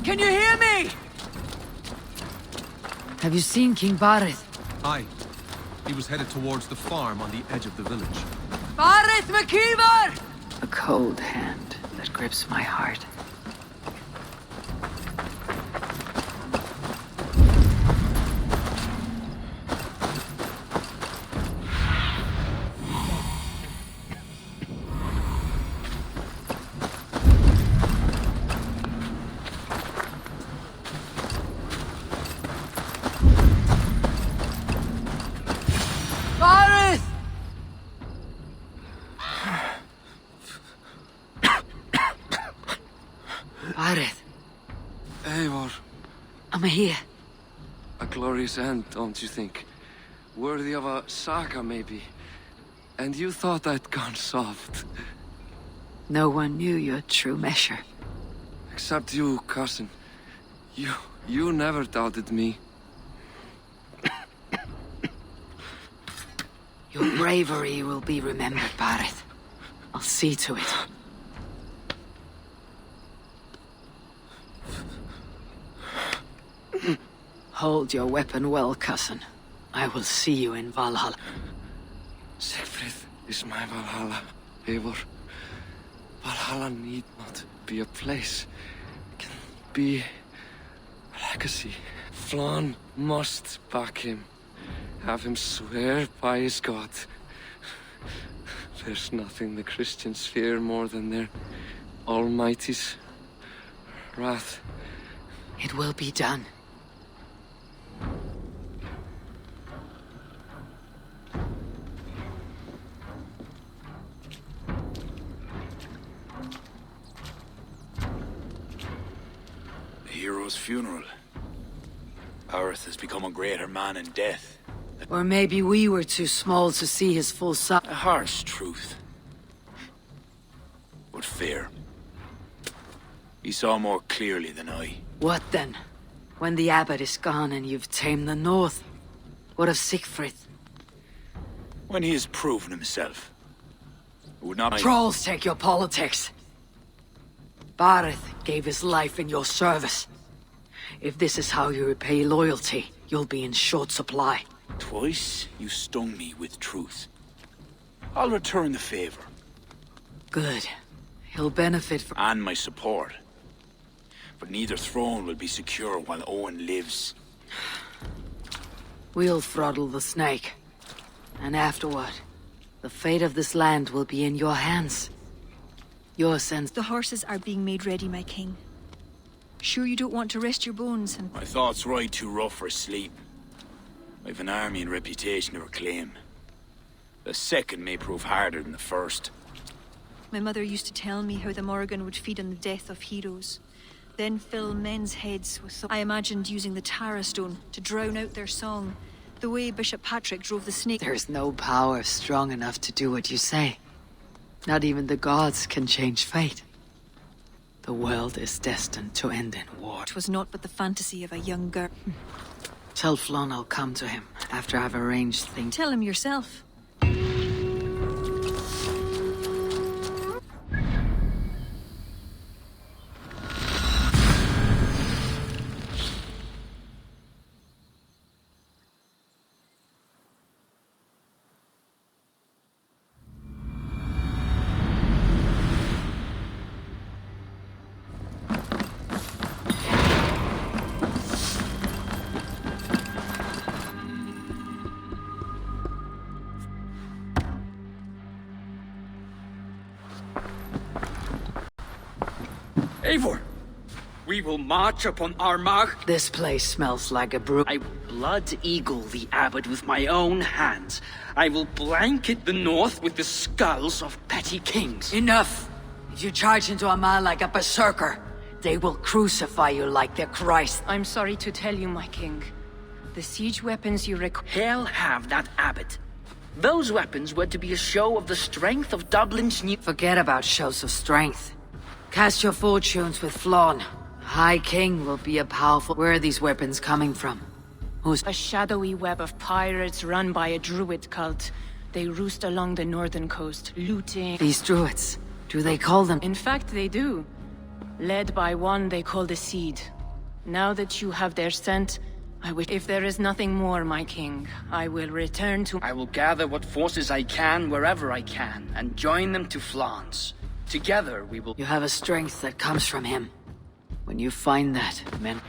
Speaker 14: Can you hear me?
Speaker 8: Have you seen King Barith?
Speaker 11: Aye. He was headed towards the farm on the edge of the village.
Speaker 14: Barith McKeever!
Speaker 3: A cold hand that grips my heart.
Speaker 14: Barith!
Speaker 8: Barith,
Speaker 7: Eivor,
Speaker 8: I'm here.
Speaker 7: a glorious end, don't you think? Worthy of a saga, maybe. And you thought I'd gone soft.
Speaker 8: No one knew your true measure.
Speaker 7: Except you, cousin. You never doubted me.
Speaker 8: Your bravery will be remembered, Barith. I'll see to it. Hold your weapon well, cousin. I will see you in Valhalla.
Speaker 7: Siegfried is my Valhalla, Eivor. Valhalla need not be a place. It can be a legacy. Flann must back him. Have him swear by his God. There's nothing the Christians fear more than their Almighty's wrath.
Speaker 8: It will be done.
Speaker 5: The hero's funeral. Barith has become a greater man in death.
Speaker 8: Or maybe we were too small to see his full size.
Speaker 5: A harsh truth. But fair. He saw more clearly than I.
Speaker 8: What then? When the abbot is gone and you've tamed the north, what of Siegfried?
Speaker 5: When he has proven himself. It would not...
Speaker 8: Trolls take your politics. Barith gave his life in your service. If this is how you repay loyalty, you'll be in short supply.
Speaker 5: Twice you stung me with truth. I'll return the favor.
Speaker 8: Good. He'll benefit from...
Speaker 5: And my support. But neither throne will be secure while Owen lives.
Speaker 8: We'll throttle the snake. And afterward, the fate of this land will be in your hands. Your sense...
Speaker 2: The horses are being made ready, my king. Sure you don't want to rest your bones and...
Speaker 5: My thoughts ride too rough for sleep. I've an army and reputation to reclaim. The second may prove harder than the first.
Speaker 2: My mother used to tell me how the Morrigan would feed on the death of heroes. Then fill men's heads with... I imagined using the Tara Stone to drown out their song. The way Bishop Patrick drove the snake...
Speaker 8: There's no power strong enough to do what you say. Not even the gods can change fate. The world is destined to end in war.
Speaker 2: It was not but the fantasy of a young girl.
Speaker 8: Tell Flann I'll come to him after I've arranged things.
Speaker 2: Tell him yourself.
Speaker 10: Eivor! We will march upon Armagh.
Speaker 8: This place smells like a brew.
Speaker 15: I will blood eagle the abbot with my own hands. I will blanket the north with the skulls of petty kings.
Speaker 8: Enough! If you charge into Amal like a berserker, they will crucify you like their Christ.
Speaker 9: I'm sorry to tell you, my king. The siege weapons you
Speaker 15: Hell have that abbot. Those weapons were to be a show of the strength of Dublin's new...
Speaker 8: Forget about shows of strength. Cast your fortunes with Flann. High King will be a powerful... Where are these weapons coming from? Who's...
Speaker 9: A shadowy web of pirates run by a druid cult. They roost along the northern coast, looting...
Speaker 8: These druids, do they call them...
Speaker 9: In fact, they do. Led by one they call the Seed. Now that you have their scent, I wish... If there is nothing more, my king, I will return to...
Speaker 15: I will gather what forces I can wherever I can, and join them to Flans. Together we will...
Speaker 8: You have a strength that comes from him. When you find that, men...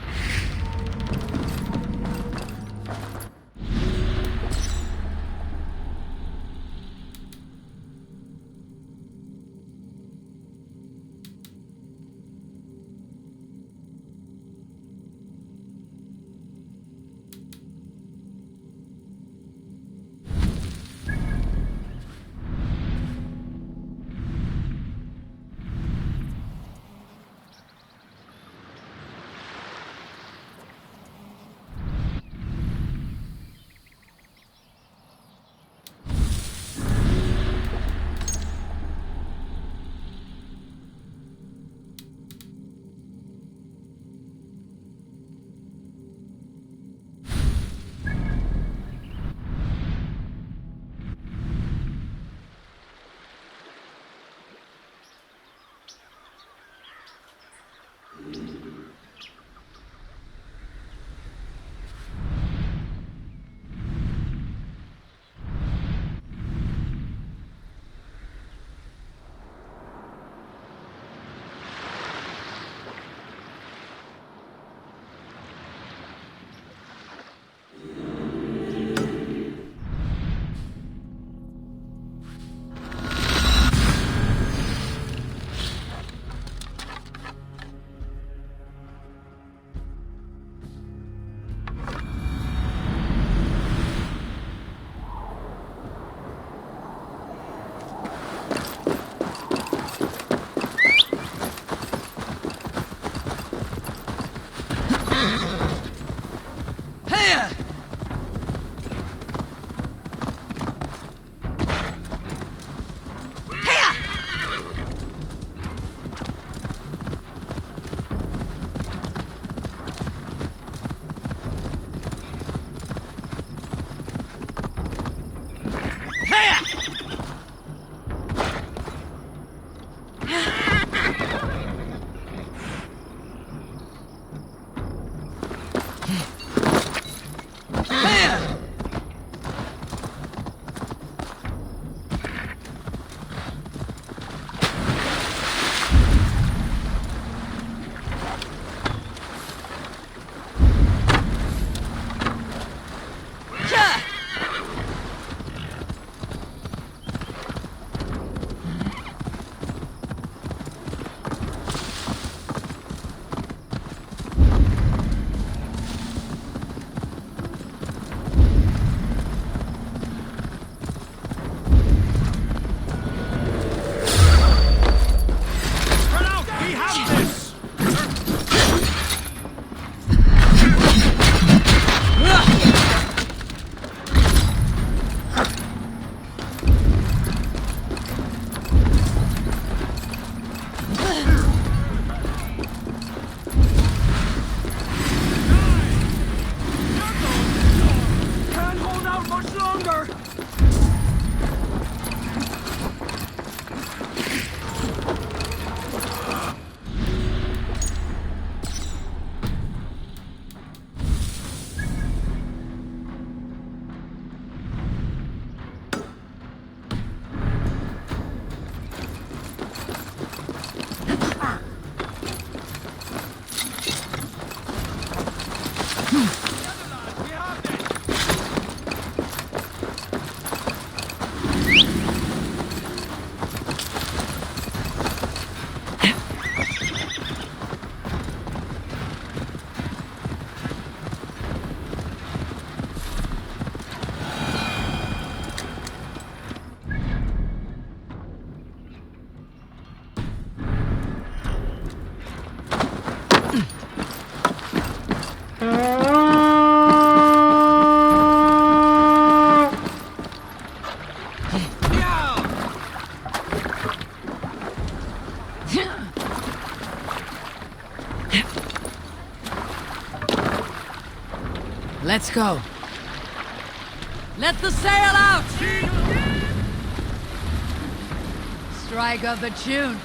Speaker 14: Let's go. Let the sail out! Strike up a tune.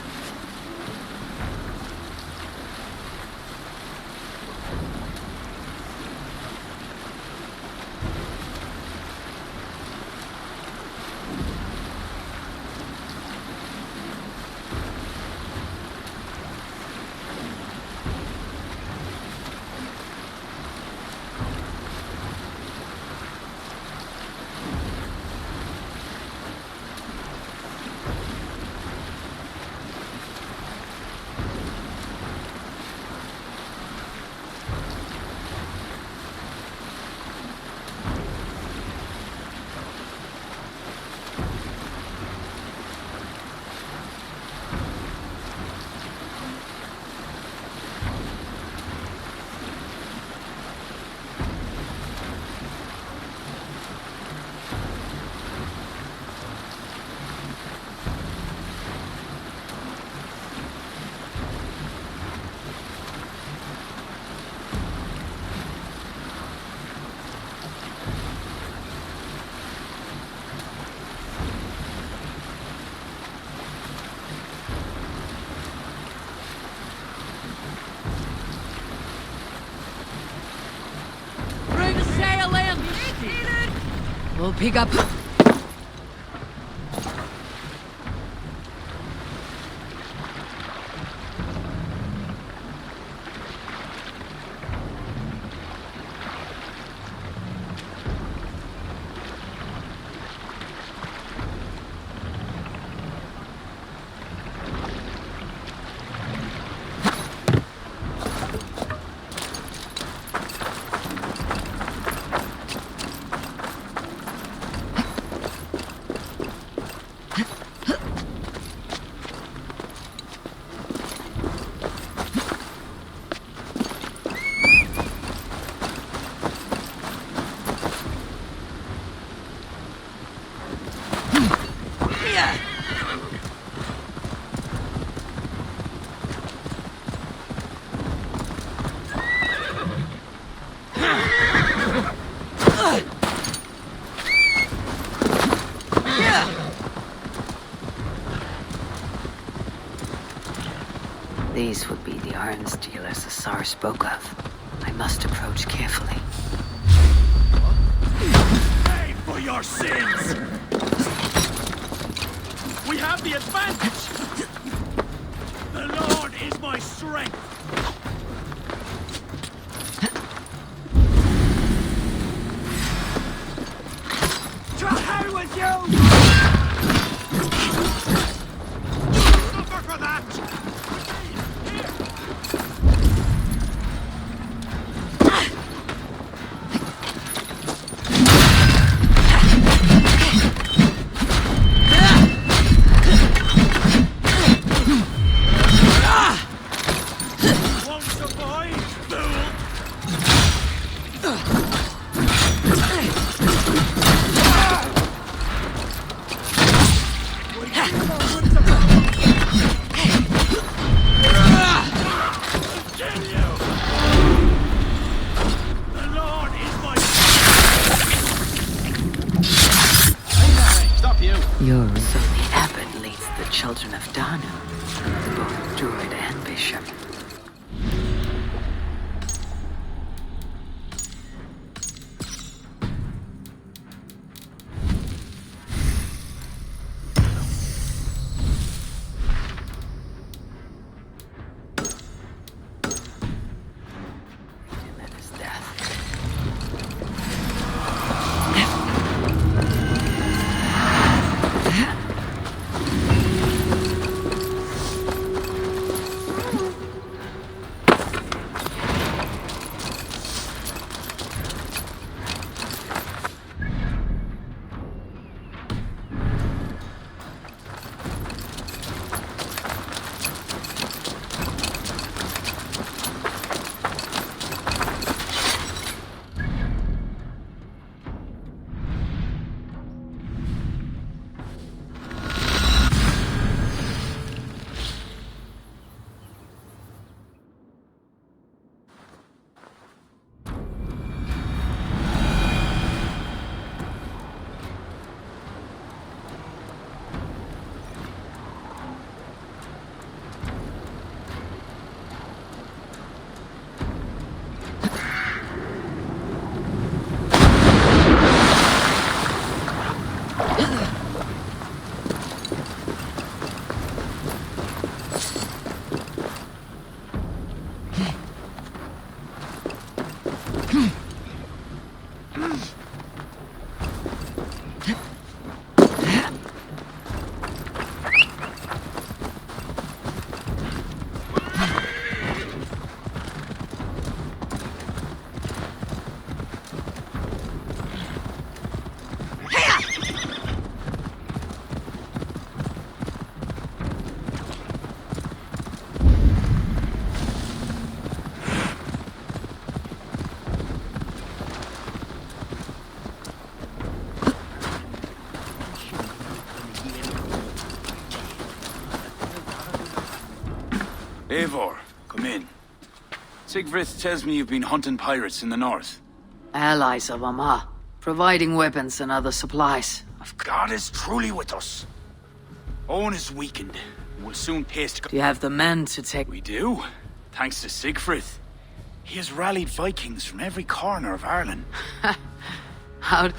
Speaker 14: We'll pick up.
Speaker 3: These would be the arms dealers Asar spoke of. I must approach carefully.
Speaker 10: Pay for your sins! We have the advantage! The Lord is my strength! To hell with you! Suffer for that!
Speaker 3: So the abbot leads the children of Danu, both druid and bishop.
Speaker 5: Eivor, come in. Sigfrid tells me you've been hunting pirates in the north.
Speaker 8: Allies of Amma, providing weapons and other supplies.
Speaker 5: God is truly with us. Owen is weakened. We'll soon taste...
Speaker 8: Do you have the men to take...
Speaker 5: We do. Thanks to Sigfrid. He has rallied Vikings from every corner of Ireland.
Speaker 8: How...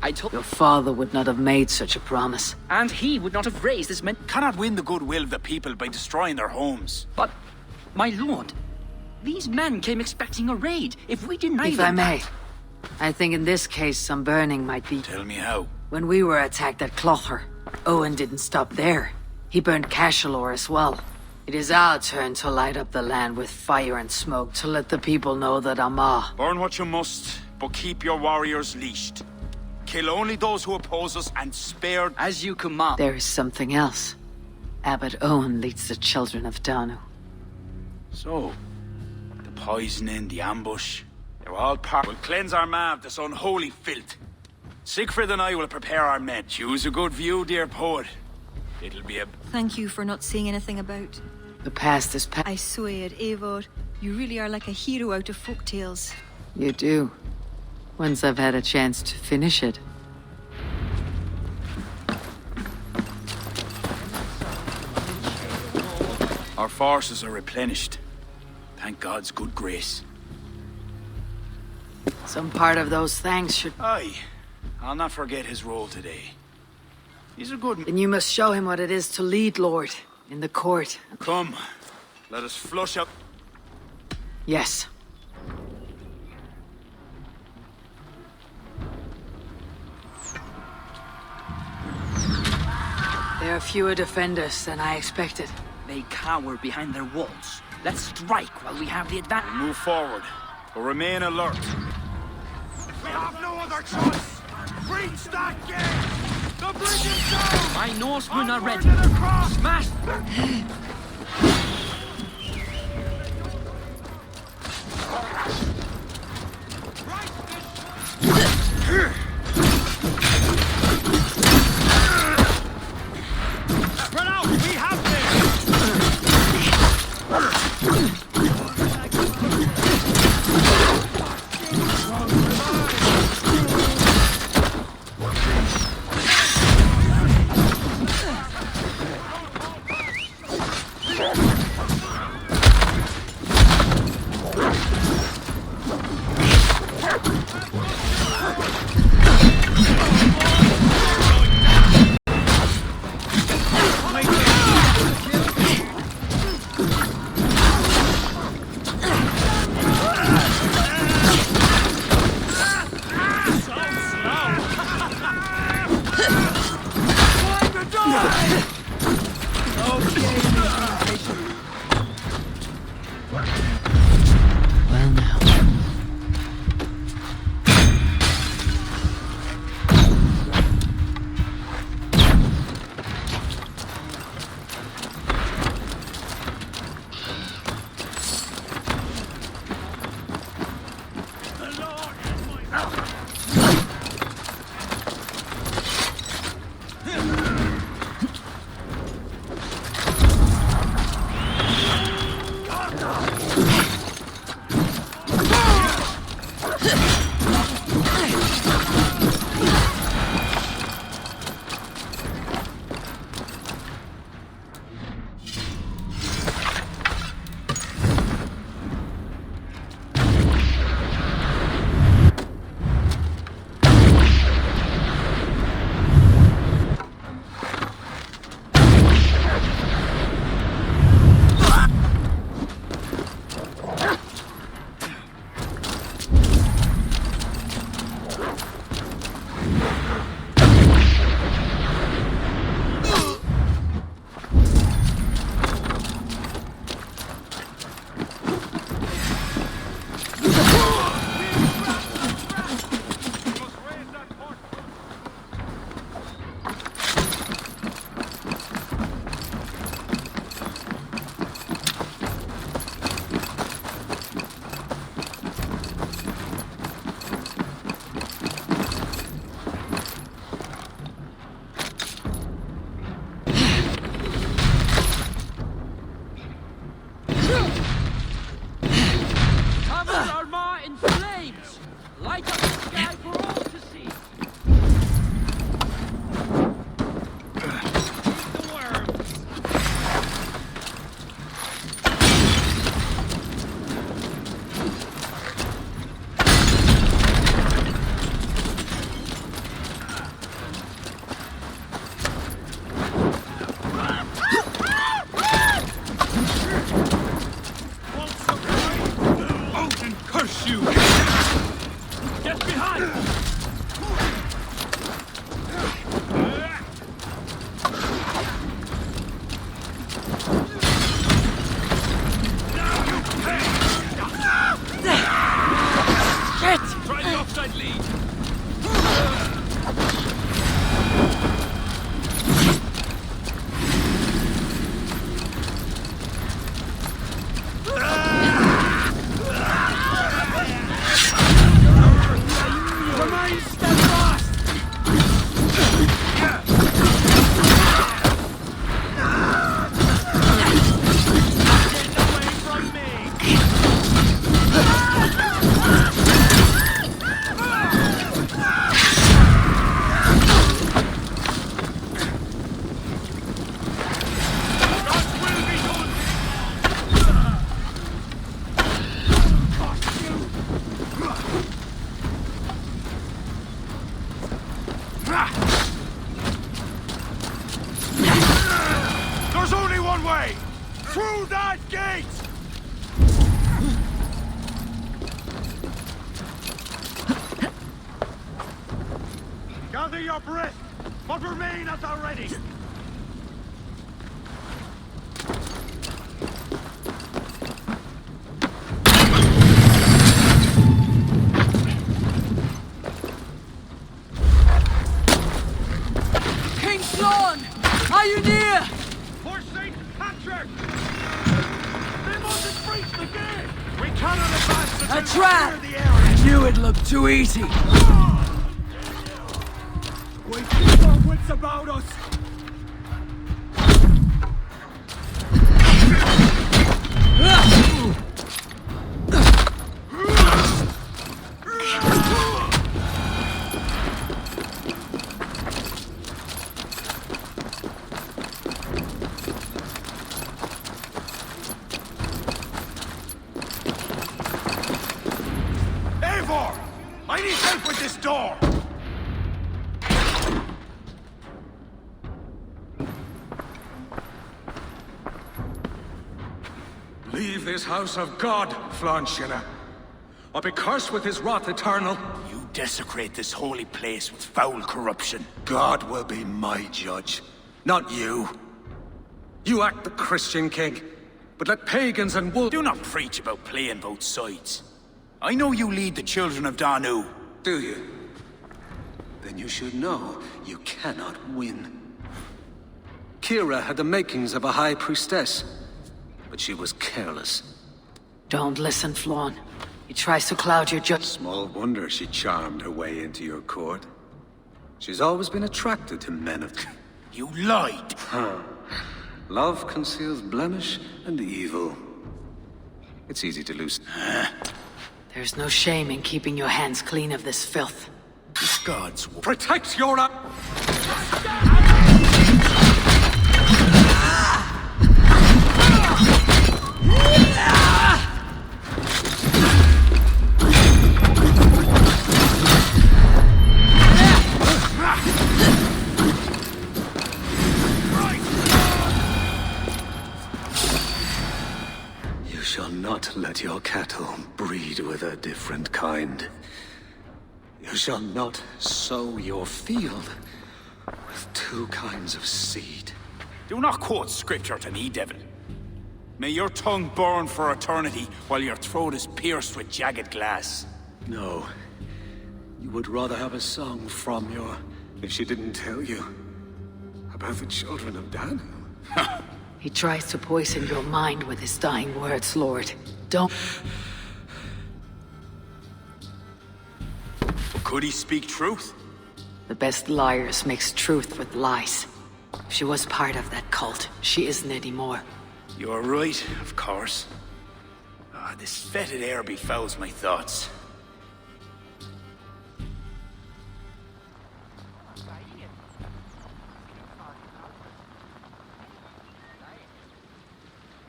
Speaker 15: I told...
Speaker 8: Your father would not have made such a promise.
Speaker 15: And he would not have raised this men...
Speaker 5: Cannot win the goodwill of the people by destroying their homes.
Speaker 15: But, my lord, these men came expecting a raid. If we deny them...
Speaker 8: If I may, I think in this case some burning might be...
Speaker 5: Tell me how.
Speaker 8: When we were attacked at Clother, Owen didn't stop there. He burned Cashelor as well. It is our turn to light up the land with fire and smoke to let the people know that Amma...
Speaker 5: Burn what you must, but keep your warriors leashed. Kill only those who oppose us and spare...
Speaker 15: As you command.
Speaker 8: There is something else. Abbot Owen leads the children of Danu.
Speaker 5: So, the poisoning, the ambush, they're all part... We'll cleanse our ma of this unholy filth. Sigfrid and I will prepare our men. Choose a good view, dear poet. It'll be a...
Speaker 2: Thank you for not saying anything about.
Speaker 8: The past is past.
Speaker 2: I swear, Eivor, you really are like a hero out of folk tales.
Speaker 8: You do. Once I've had a chance to finish it.
Speaker 5: Our forces are replenished. Thank God's good grace.
Speaker 8: Some part of those thanks should...
Speaker 5: Aye. I'll not forget his role today. He's a good...
Speaker 8: Then you must show him what it is to lead, Lord, in the court.
Speaker 5: Come. Let us flush out...
Speaker 8: Yes. There are fewer defenders than I expected.
Speaker 15: They cower behind their walls. Let's strike while we have the advantage.
Speaker 5: Move forward, but remain alert.
Speaker 10: We have no other choice! Breach that gate! The bridge is down!
Speaker 15: My Norsemen are ready.
Speaker 10: Smash! Spread out! We have this!
Speaker 14: Light up the sky for all to see! Eat the worms!
Speaker 10: Odin, curse you! Get behind!
Speaker 14: Shit!
Speaker 10: Try the offside lead! Remain steadfast! Get away from me! God's will be done! There's only one way! Through that gate! Gather your breath, but remain at the ready!
Speaker 14: King Flann! Are you near?
Speaker 10: For Saint Patrick! They mustn't breach the gate! We cannot advance until
Speaker 14: A
Speaker 10: we
Speaker 14: trap!
Speaker 10: clear the area!
Speaker 14: I knew it looked too easy.
Speaker 10: We keep our wits about us! Eivor! I need help with this door!
Speaker 11: Leave this house of God, Flanshina, or be cursed with his wrath eternal.
Speaker 5: You desecrate this holy place with foul corruption.
Speaker 11: God will be my judge, not you. You act the Christian king, but let pagans and wolves...
Speaker 5: Do not preach about playing both sides. I know you lead the children of Danu.
Speaker 11: Do you? Then you should know you cannot win. Kira had the makings of a high priestess, but she was careless.
Speaker 8: Don't listen, Flann. He tries to cloud your judgment.
Speaker 11: Small wonder she charmed her way into your court. She's always been attracted to men of...
Speaker 5: You lied!
Speaker 11: Love conceals blemish and evil. It's easy to lose.
Speaker 8: There's no shame in keeping your hands clean of this filth.
Speaker 5: This gods will
Speaker 11: protect your... You shall not let your cattle breed with a different kind. You shall not sow your field with two kinds of seed.
Speaker 5: Do not quote scripture to me, devil. May your tongue burn for eternity while your throat is pierced with jagged glass.
Speaker 11: No. You would rather have a song from your... if she didn't tell you about the children of Danu.
Speaker 8: He tries to poison your mind with his dying words, Lord. Don't...
Speaker 5: Could he speak truth?
Speaker 8: The best liars mix truth with lies. She was part of that cult. She isn't anymore.
Speaker 5: You're right, of course. This fetid air befouls my thoughts.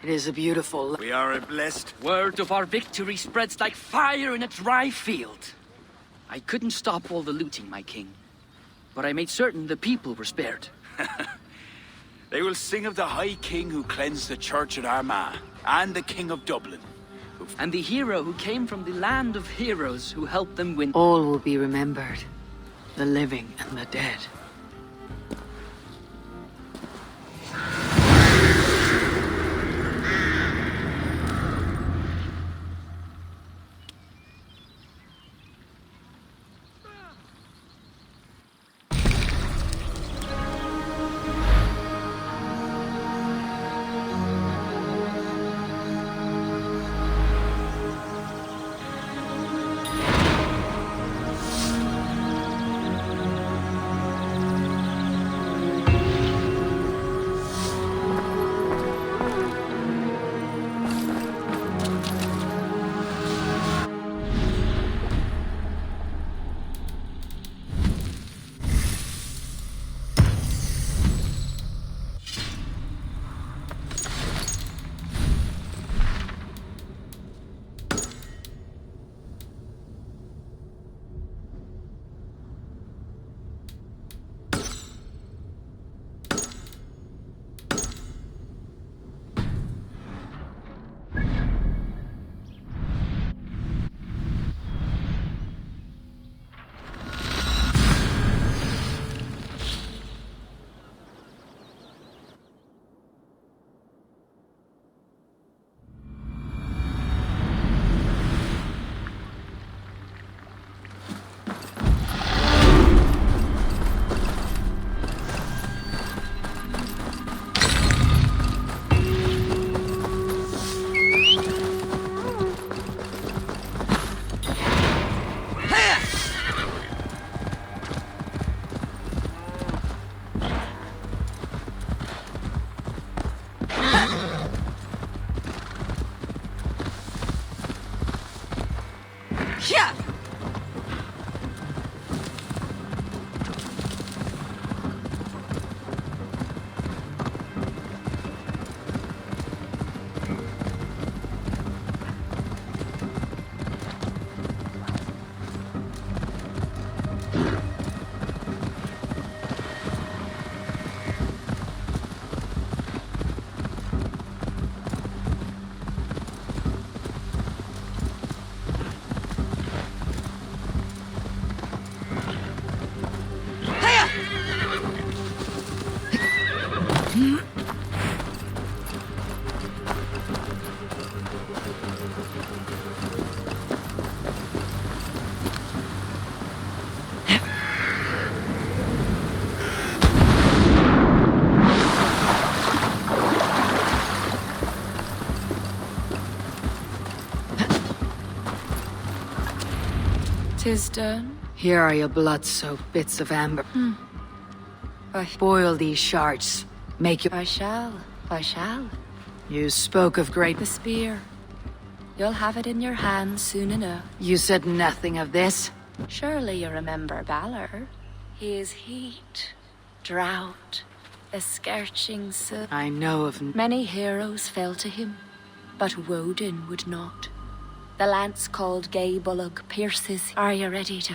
Speaker 8: It is a beautiful...
Speaker 5: We are blessed.
Speaker 15: Word of our victory spreads like fire in a dry field. I couldn't stop all the looting, my king. But I made certain the people were spared.
Speaker 5: They will sing of the High King who cleansed the church at Armagh, and the King of Dublin.
Speaker 15: And the hero who came from the land of heroes who helped them win.
Speaker 8: All will be remembered. The living and the dead.
Speaker 4: Tis done.
Speaker 8: Here are your blood-soaked bits of amber. Boil these shards. Make you...
Speaker 4: I shall.
Speaker 8: You spoke of great...
Speaker 4: The spear. You'll have it in your hands soon enough.
Speaker 8: You said nothing of this?
Speaker 4: Surely you remember Balor. His heat, drought, a scorching sun.
Speaker 8: I know of...
Speaker 4: Many heroes fell to him, but Woden would not. The lance called Gay Bullock pierces. Are you ready to...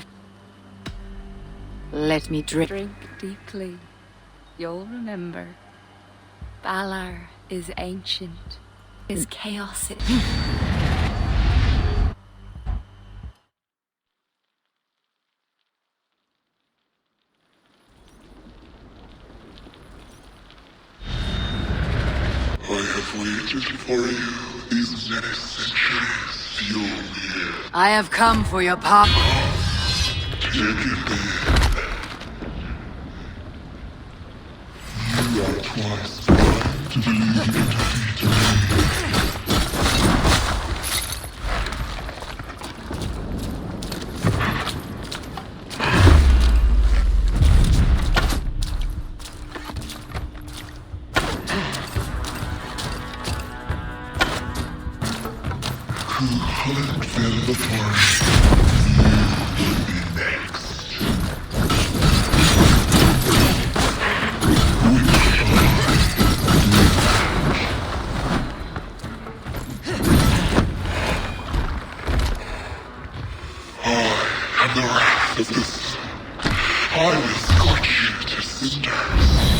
Speaker 8: Let me drink.
Speaker 4: Drink deeply. You'll remember. Balor is ancient. His chaos is...
Speaker 16: I have waited for you these many centuries. Fuel here.
Speaker 8: I have come for your pop.
Speaker 16: Take it then. You are twice blind to believe you can defeat me. Hunt fell the forest. You will be next. Which withstand the wrath of this. I will scorch you to cinders.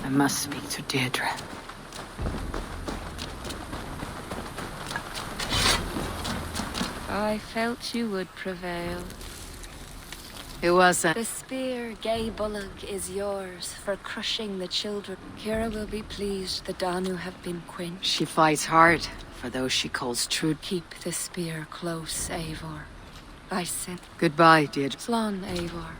Speaker 3: I must speak to Deirdre.
Speaker 4: I felt you would prevail.
Speaker 8: Who was that?
Speaker 4: The spear, Gay Bullock, is yours for crushing the children. Kira will be pleased the Danu have been quenched.
Speaker 8: She fights hard for those she calls true.
Speaker 4: Keep the spear close, Eivor. I sent.
Speaker 8: Goodbye, Deirdre.
Speaker 4: Slán, Eivor.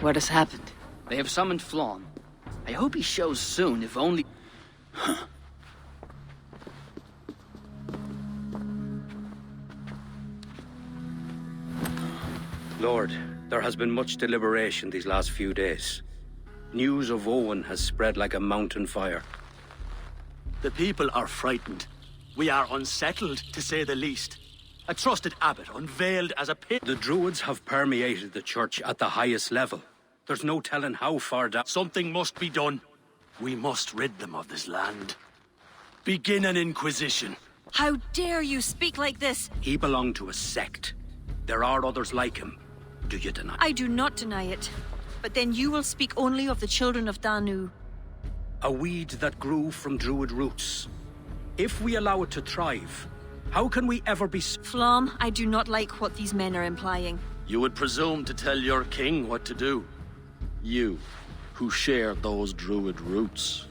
Speaker 8: What has happened?
Speaker 15: They have summoned Flann. I hope he shows soon, if only...
Speaker 17: Lord, there has been much deliberation these last few days. News of Owen has spread like a mountain fire.
Speaker 18: The people are frightened. We are unsettled, to say the least. A trusted abbot unveiled as a pit.
Speaker 17: The Druids have permeated the church at the highest level. There's no telling how far down.
Speaker 18: Something must be done. We must rid them of this land. Begin an inquisition.
Speaker 2: How dare you speak like this?
Speaker 18: He belonged to a sect. There are others like him. Do you deny?
Speaker 2: I do not deny it. But then you will speak only of the children of Danu.
Speaker 18: A weed that grew from druid roots. If we allow it to thrive, how can we ever be...
Speaker 2: Flom, I do not like what these men are implying.
Speaker 7: You would presume to tell your king what to do. You, who share those druid roots.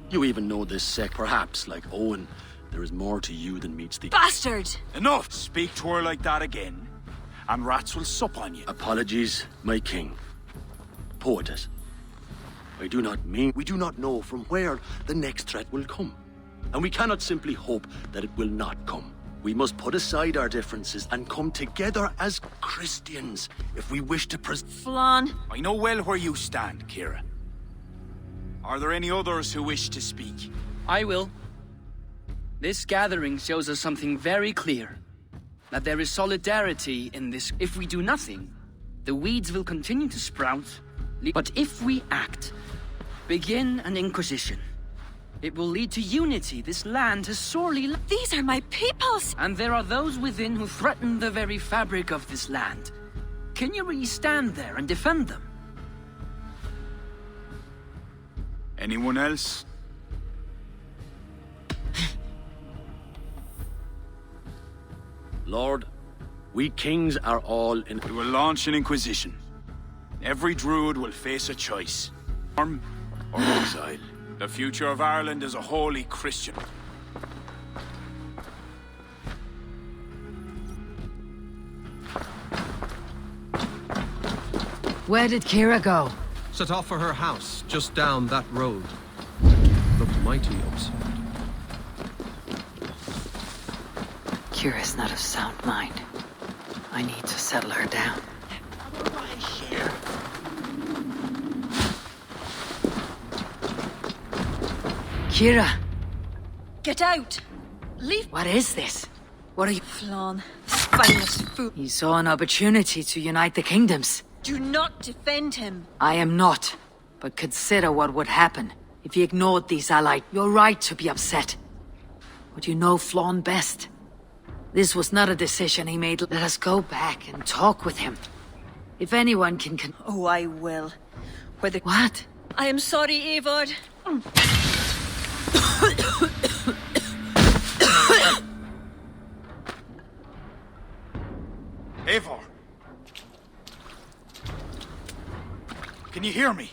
Speaker 7: You even know this sect. Perhaps, like Owen, there is more to you than meets the...
Speaker 2: Bastard!
Speaker 5: Enough! Speak to her like that again, and rats will sup on you.
Speaker 7: Apologies, my king. Poetess. I do not mean... We do not know from where the next threat will come. And we cannot simply hope that it will not come. We must put aside our differences and come together as Christians if we wish to
Speaker 2: Flan.
Speaker 5: I know well where you stand, Kira. Are there any others who wish to speak?
Speaker 15: I will. This gathering shows us something very clear. That there is solidarity in this. If we do nothing, the weeds will continue to sprout. But if we act, begin an inquisition, it will lead to unity. This land has sorely...
Speaker 2: These are my peoples!
Speaker 15: And there are those within who threaten the very fabric of this land. Can you really stand there and defend them?
Speaker 5: Anyone else?
Speaker 7: Lord, we kings are all in...
Speaker 5: We will launch an inquisition. Every druid will face a choice. Harm or exile. The future of Ireland is a holy Christian.
Speaker 8: Where did Kira go?
Speaker 13: Set off for her house, just down that road. Looked mighty upset.
Speaker 3: Kira's not of sound mind. I need to settle her down.
Speaker 8: Kira!
Speaker 2: Get out! Leave...
Speaker 8: What is this? What are you...
Speaker 2: Flan. Spineless fool.
Speaker 8: He saw an opportunity to unite the kingdoms.
Speaker 2: Do not defend him.
Speaker 8: I am not. But consider what would happen if he ignored these allies. You're right to be upset. But you know Flawn best. This was not a decision he made. Let us go back and talk with him. If anyone can...
Speaker 2: Oh, I will. Whether...
Speaker 8: What?
Speaker 2: I am sorry, Eivor.
Speaker 5: Eivor! Can you hear me?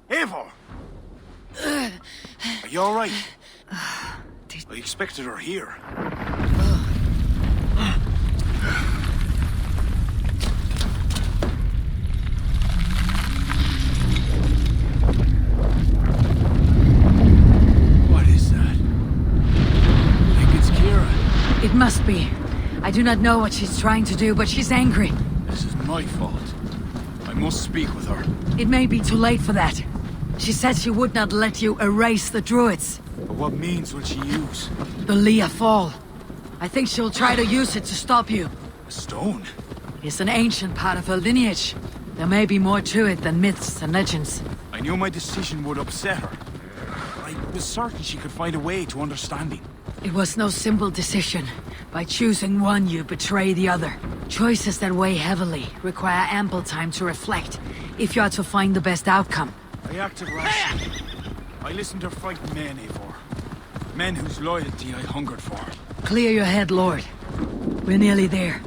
Speaker 5: Eivor! Are you alright? I expected her here. What is that? I think it's Kira.
Speaker 8: It must be. I do not know what she's trying to do, but she's angry.
Speaker 5: This is my fault. I must speak with her.
Speaker 8: It may be too late for that. She said she would not let you erase the druids.
Speaker 5: But what means will she use?
Speaker 8: The Leah Fall. I think she'll try to use it to stop you.
Speaker 5: A stone?
Speaker 8: It's an ancient part of her lineage. There may be more to it than myths and legends.
Speaker 5: I knew my decision would upset her. I was certain she could find a way to understanding.
Speaker 8: It was no simple decision. By choosing one, you betray the other. Choices that weigh heavily require ample time to reflect, if you are to find the best outcome.
Speaker 5: I acted rashly. I listened to frightened men, Eivor. Men whose loyalty I hungered for.
Speaker 8: Clear your head, Lord. We're nearly there.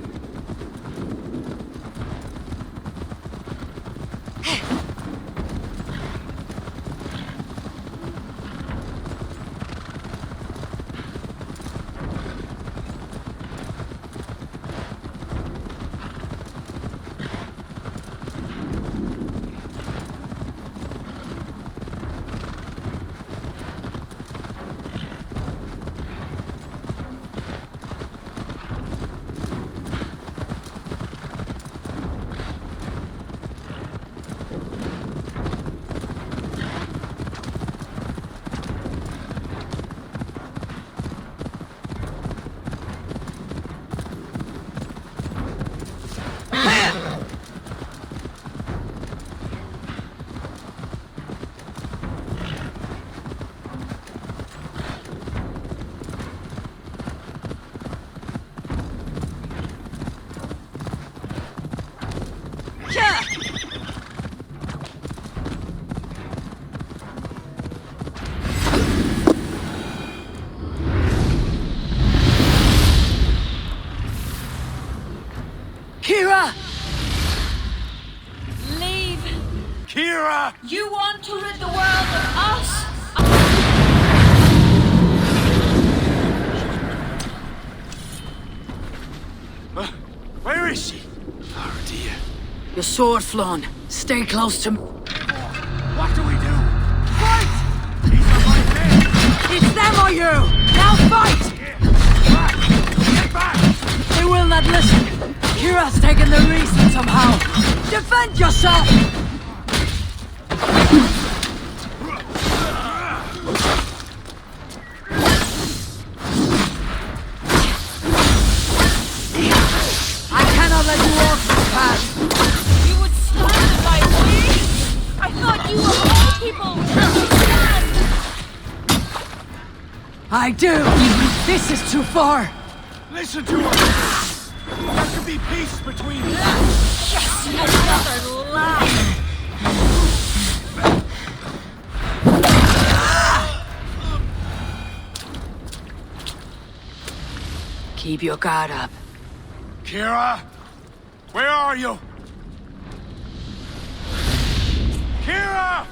Speaker 5: Kira!
Speaker 14: You want to rid the world of us?
Speaker 5: Where is she? Oh dear.
Speaker 8: Your sword, Flann. Stay close to me.
Speaker 5: What do we do?
Speaker 8: Fight! It's them or you! Now fight!
Speaker 5: Get back!
Speaker 8: They will not listen. Kira's taken the reason somehow. Defend yourself! I cannot let you walk this path.
Speaker 14: You would stand if I win? I thought you of all people would understand.
Speaker 8: I do. This is too far.
Speaker 5: Listen to her! There could be peace between us.
Speaker 14: Yes, another lie.
Speaker 8: Keep your guard up.
Speaker 5: Kira? Where are you? Kira!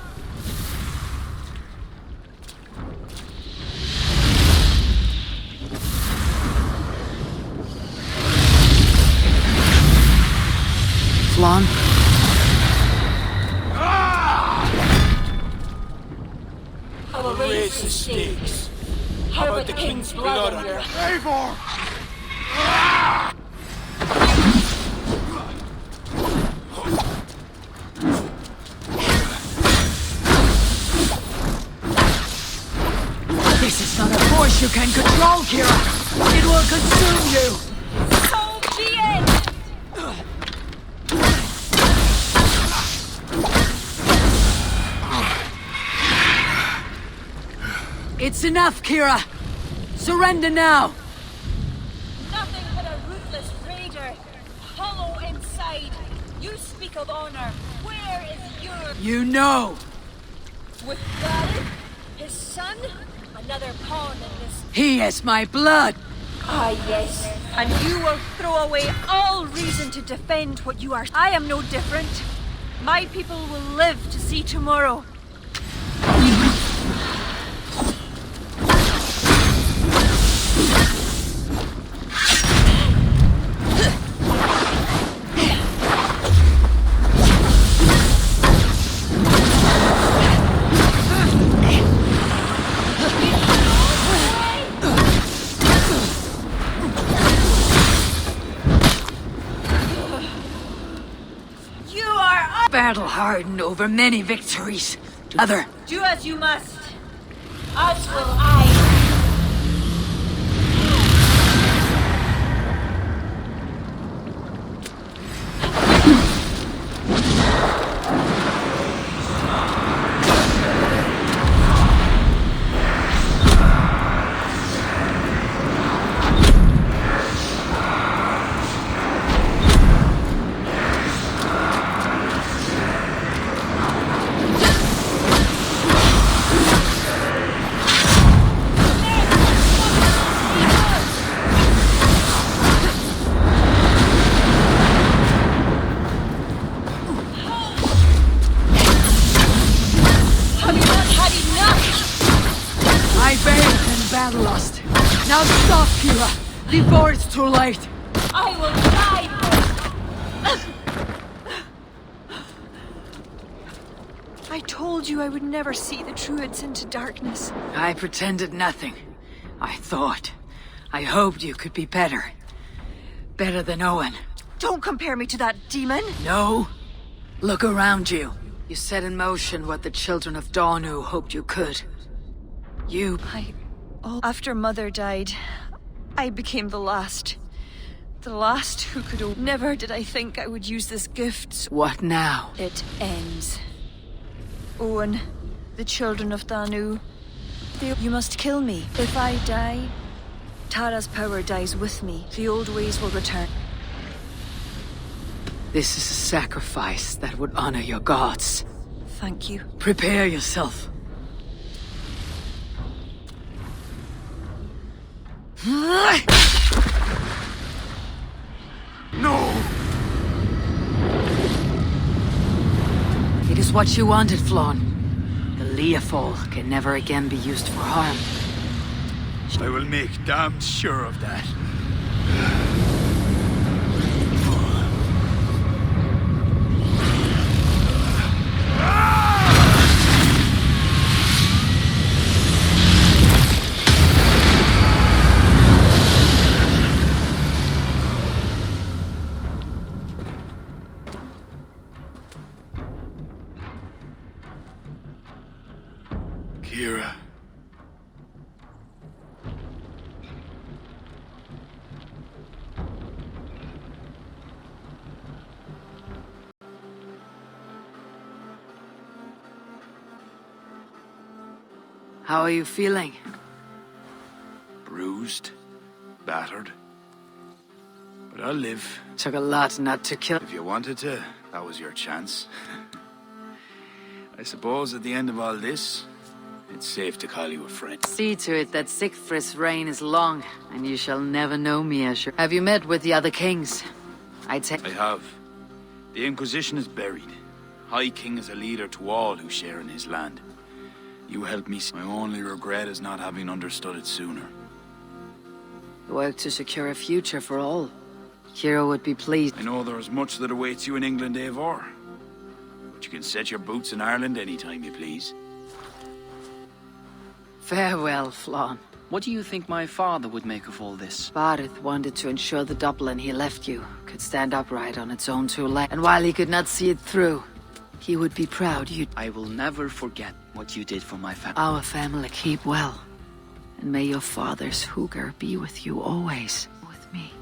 Speaker 8: Flann?
Speaker 14: Our race is stakes. How about the king's blood on your...
Speaker 5: Eivor!
Speaker 8: This is not a force you can control, Kira. It will consume you.
Speaker 14: So be it!
Speaker 8: It's enough, Kira. Surrender now.
Speaker 14: Nothing but a ruthless raider. Hollow inside. You speak of honor. Where is your...
Speaker 8: You know.
Speaker 14: With Gareth, his son, another pawn in this...
Speaker 8: He is my blood.
Speaker 14: Ah, yes. And you will throw away all reason to defend what you are. I am no different. My people will live to see tomorrow.
Speaker 8: Battle-hardened over many victories. Other.
Speaker 14: Do as you must. As will I.
Speaker 8: Lost. Now stop, Kira, before it's too late.
Speaker 14: I will die.
Speaker 2: I told you I would never see the Druids into darkness.
Speaker 8: I pretended nothing. I hoped you could be better. Better than Owen.
Speaker 2: Don't compare me to that demon.
Speaker 8: No. Look around you. You set in motion what the children of Danu hoped you could.
Speaker 2: After Mother died, I became the last. The last who could... Never did I think I would use this gift.
Speaker 8: What now?
Speaker 2: It ends. Owen, the children of Danu. You must kill me. If I die, Tara's power dies with me. The old ways will return.
Speaker 8: This is a sacrifice that would honor your gods.
Speaker 2: Thank you.
Speaker 8: Prepare yourself.
Speaker 5: No!
Speaker 8: It is was what you wanted, Flawn. The Leafall can never again be used for harm.
Speaker 5: I will make damn sure of that. Kira.
Speaker 8: How are you feeling?
Speaker 5: Bruised, battered. But I'll live.
Speaker 8: Took a lot not to kill.
Speaker 5: If you wanted to, that was your chance. I suppose at the end of all this, it's safe to call you a friend.
Speaker 8: See to it that Sigfrid's reign is long, and you shall never know me, Asher. Have you met with the other kings?
Speaker 5: I have. The Inquisition is buried. High King is a leader to all who share in his land. You helped me. My only regret is not having understood it sooner.
Speaker 8: Work to secure a future for all. Kira would be pleased.
Speaker 5: I know there is much that awaits you in England, Eivor. But you can set your boots in Ireland anytime you please.
Speaker 8: Farewell, Flawn.
Speaker 15: What do you think my father would make of all this?
Speaker 8: Barith wanted to ensure the Dublin he left you could stand upright on its own two legs. And while he could not see it through, he would be proud you'd...
Speaker 15: I will never forget what you did for my family.
Speaker 8: Our family, keep well. And may your father's Hugr be with you always. With me.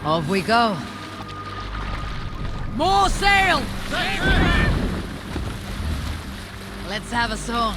Speaker 8: Off we go. More sail! Let's have a song.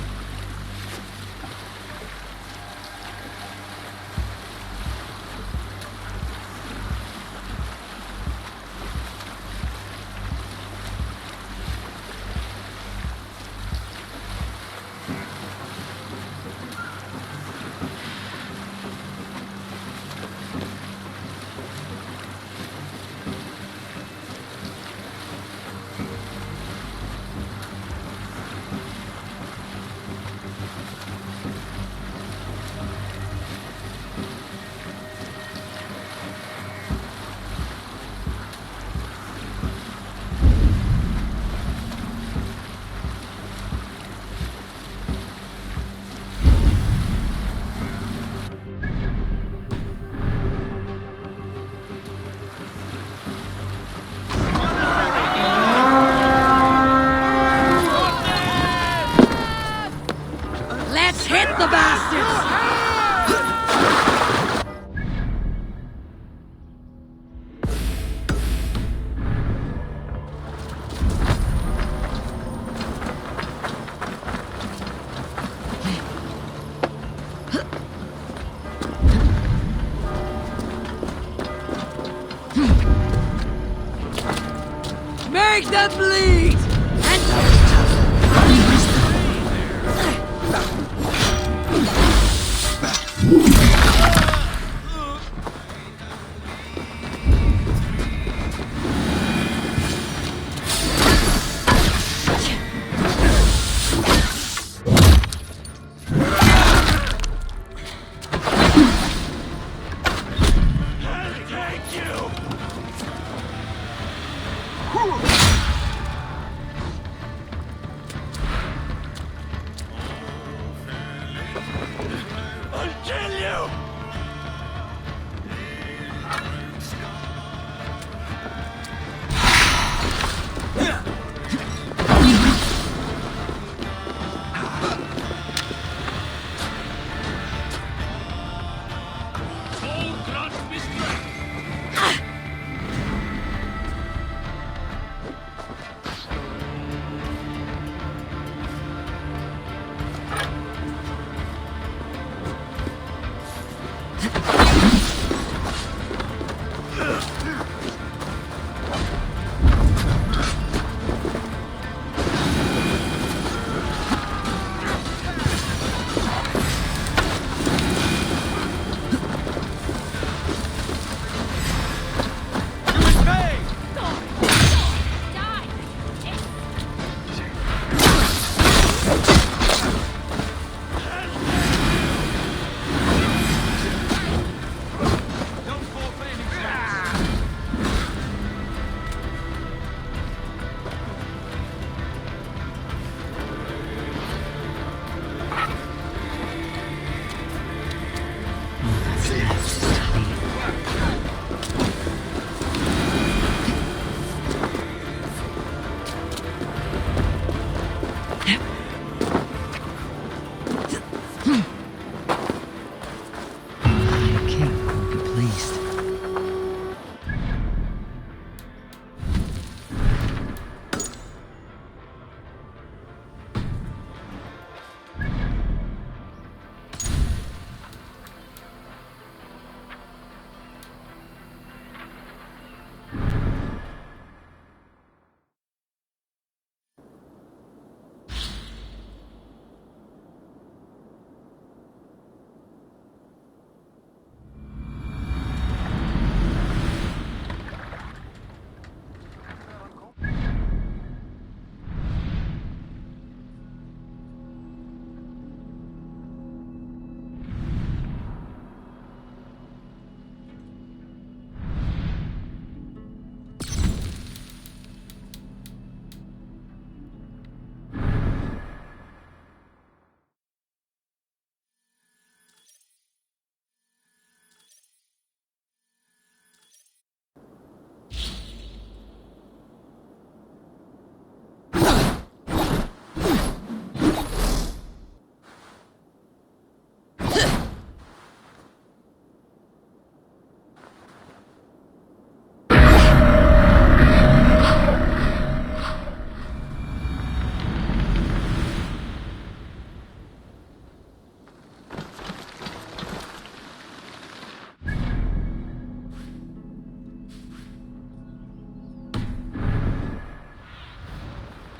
Speaker 8: Make them bleed!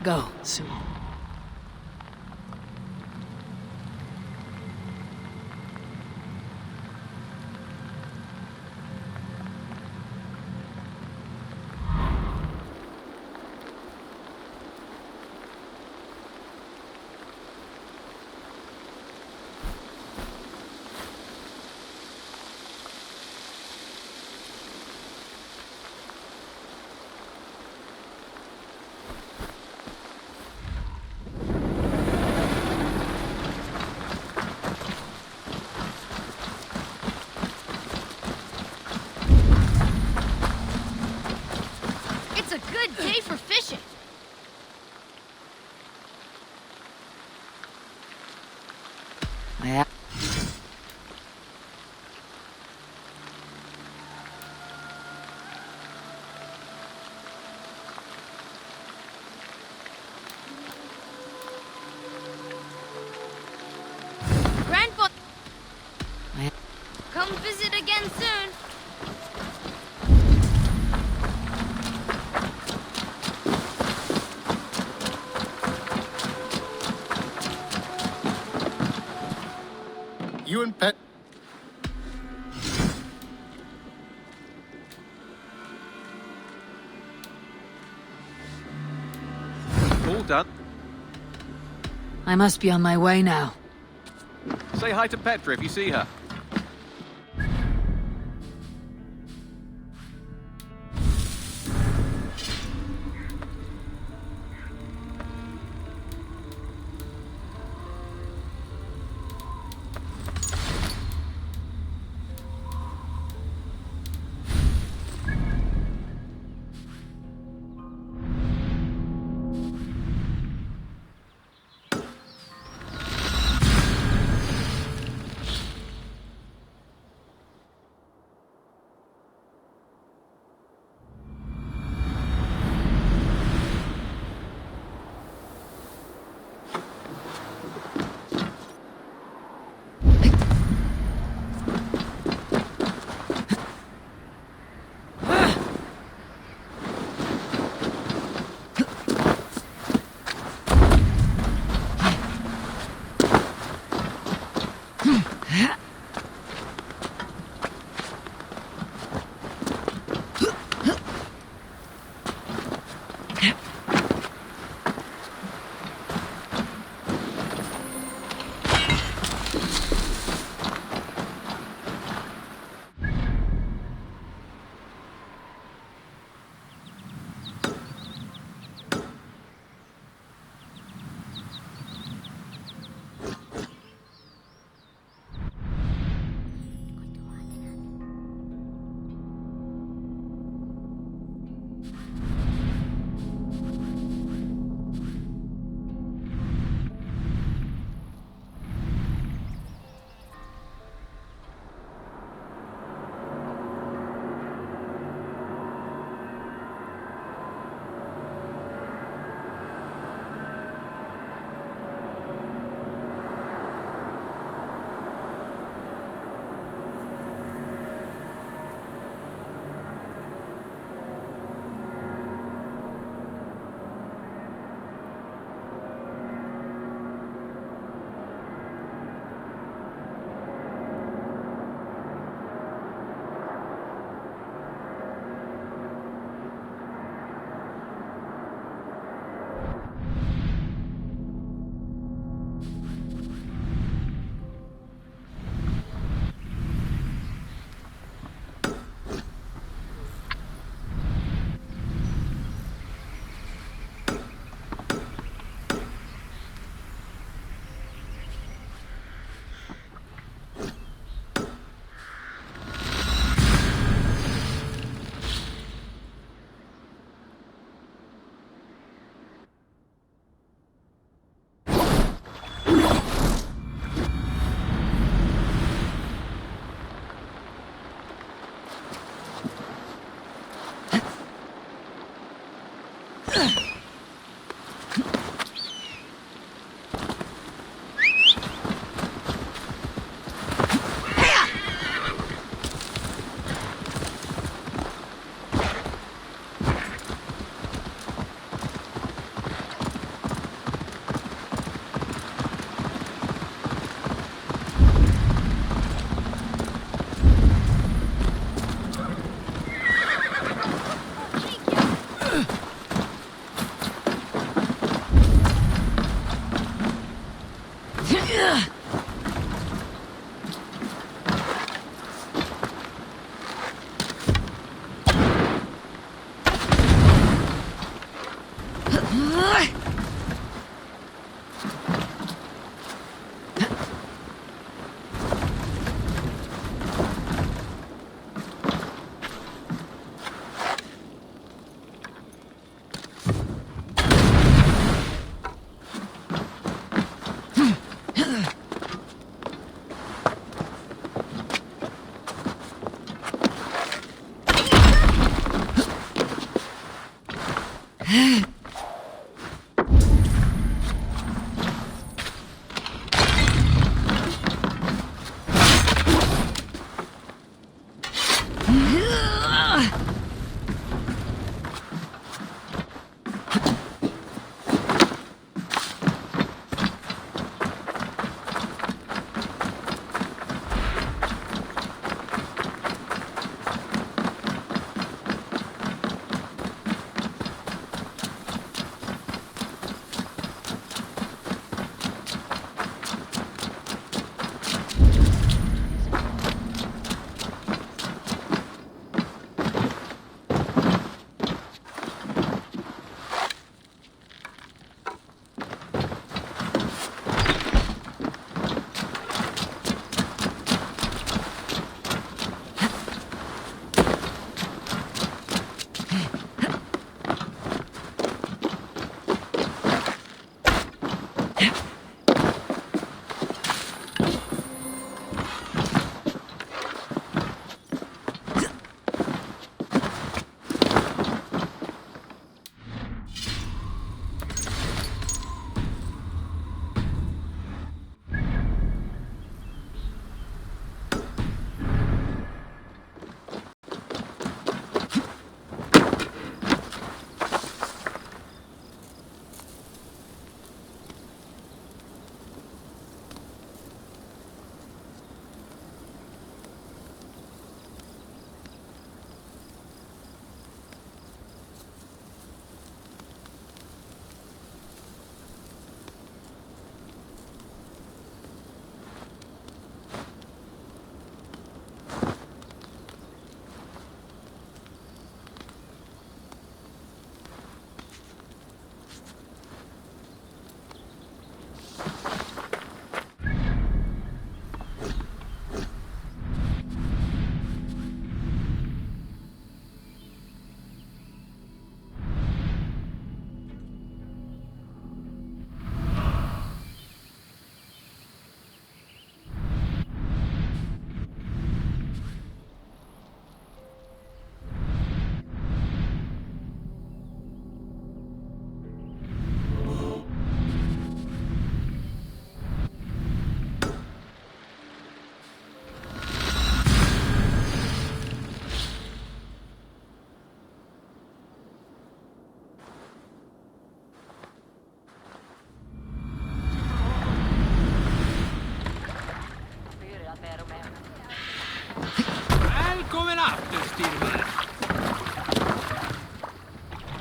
Speaker 8: Go, soon.
Speaker 19: It's a good day for fishing.
Speaker 8: Yeah.
Speaker 19: Grandpa, come visit again soon.
Speaker 13: You and Pet. All done.
Speaker 8: I must be on my way now.
Speaker 13: Say hi to Petra if you see her.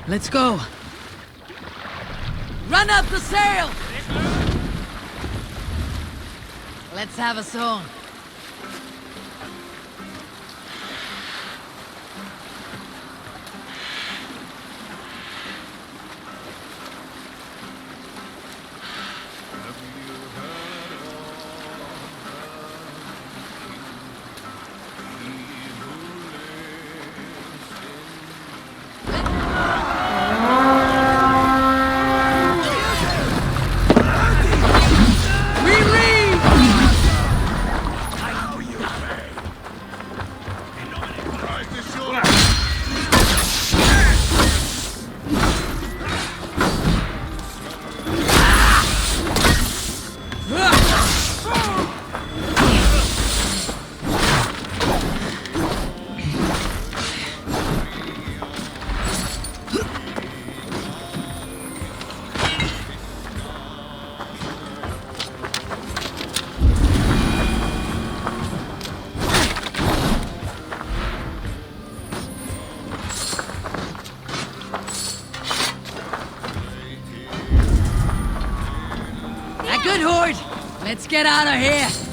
Speaker 8: Let's go. Run up the sail! Let's have a song. Good horde! Let's get out of here!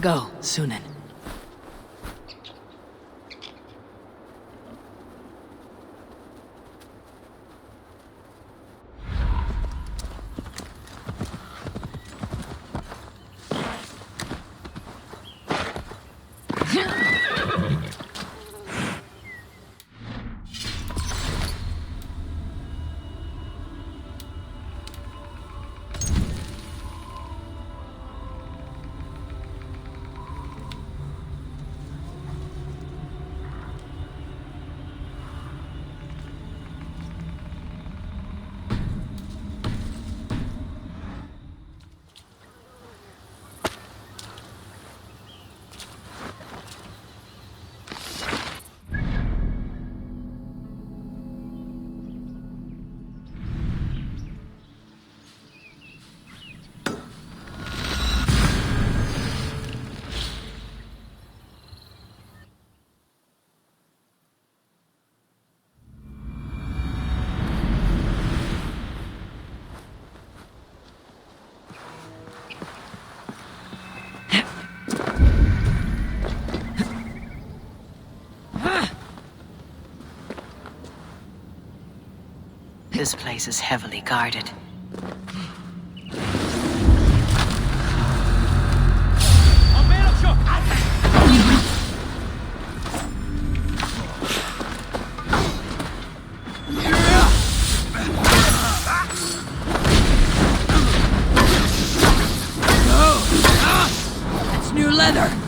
Speaker 8: Go, Sunan. This place is heavily guarded. leather!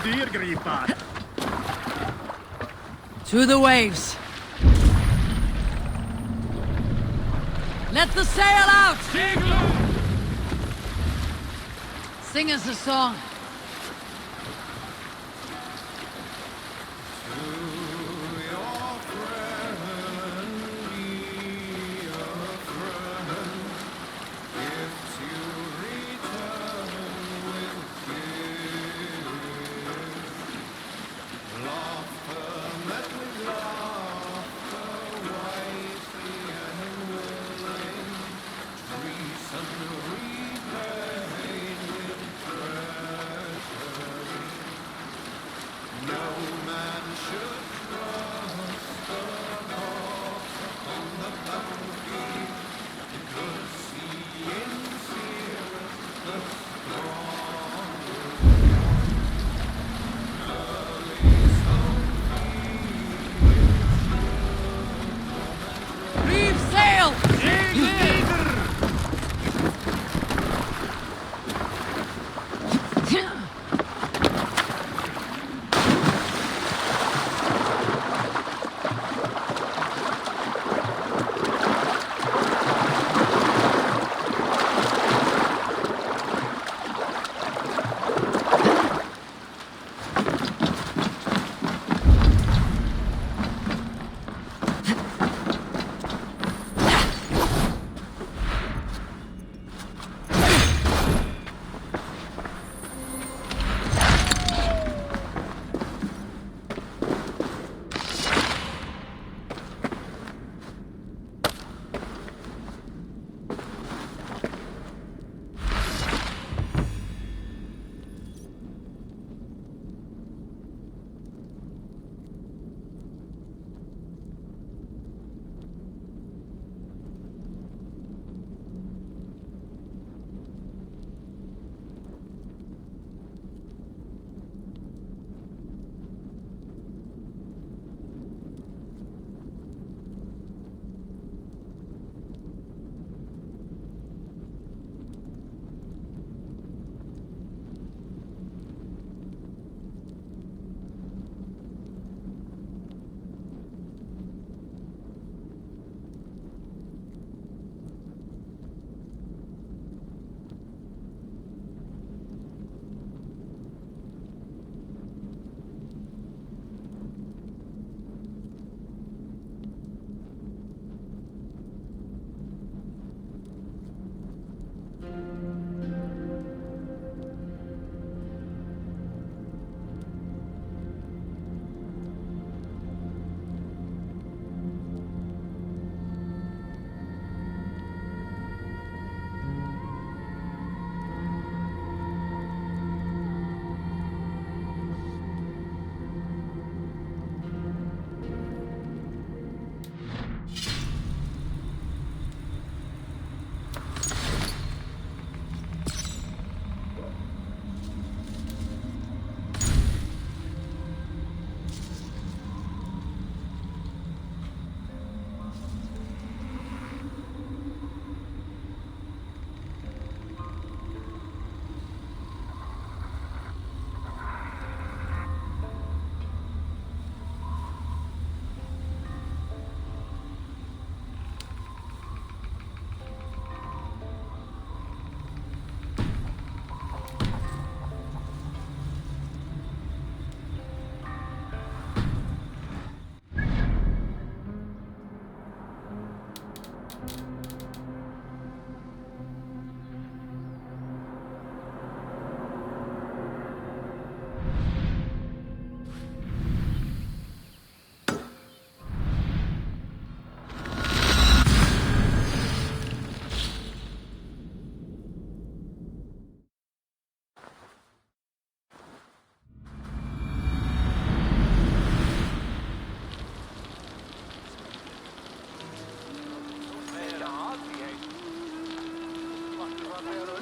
Speaker 18: diergripa.
Speaker 8: To the waves. Let the sail out! Sing us a song.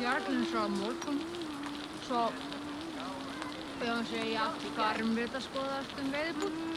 Speaker 19: Jarlinn svo á morgun, svo ég var að segja garmrið að skoðast veiðibút.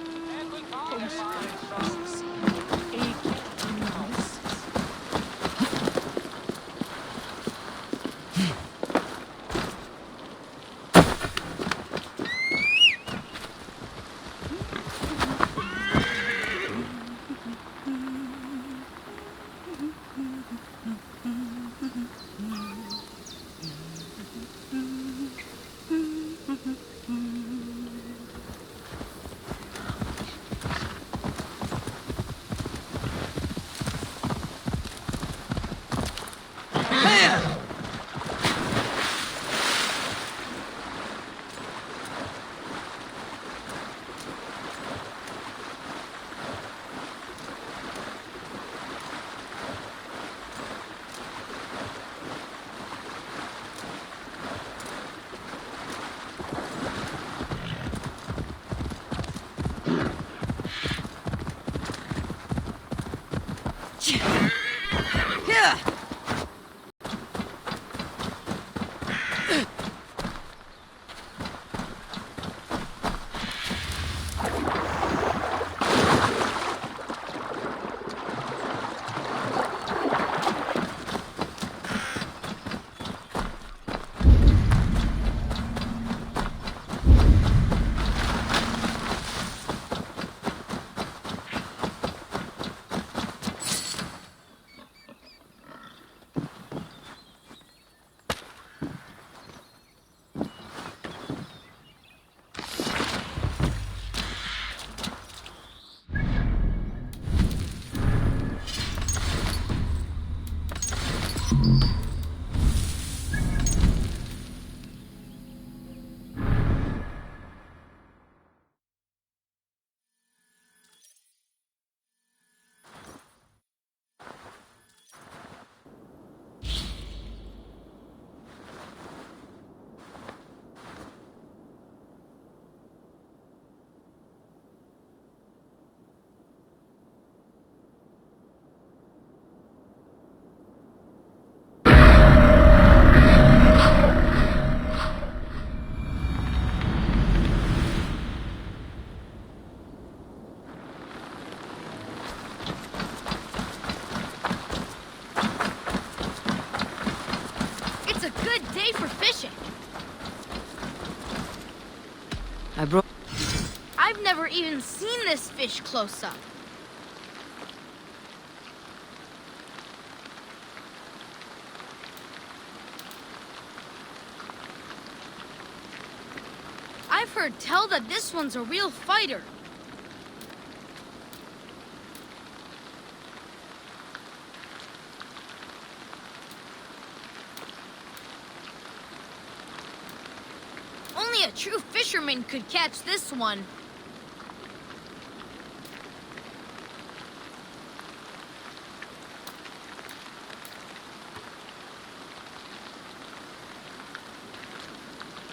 Speaker 20: even seen this fish close up. I've heard tell that this one's a real fighter. Only a true fisherman could catch this one.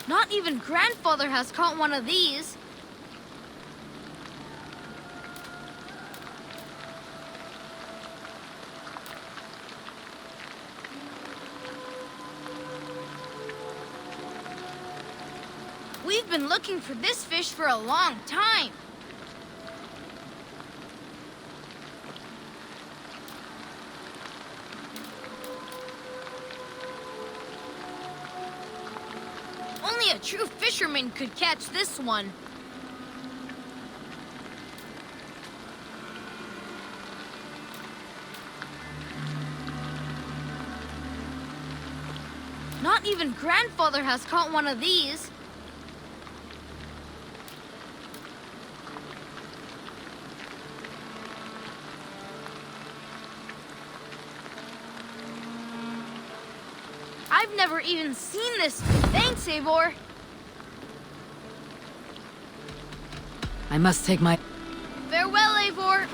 Speaker 20: Not even grandfather has caught one of these. We've been looking for this fish for a long time. Only a true fisherman could catch this one. Not even grandfather has caught one of these. I've never even seen this. Thanks, Eivor.
Speaker 8: I must take my...
Speaker 20: Farewell, Eivor.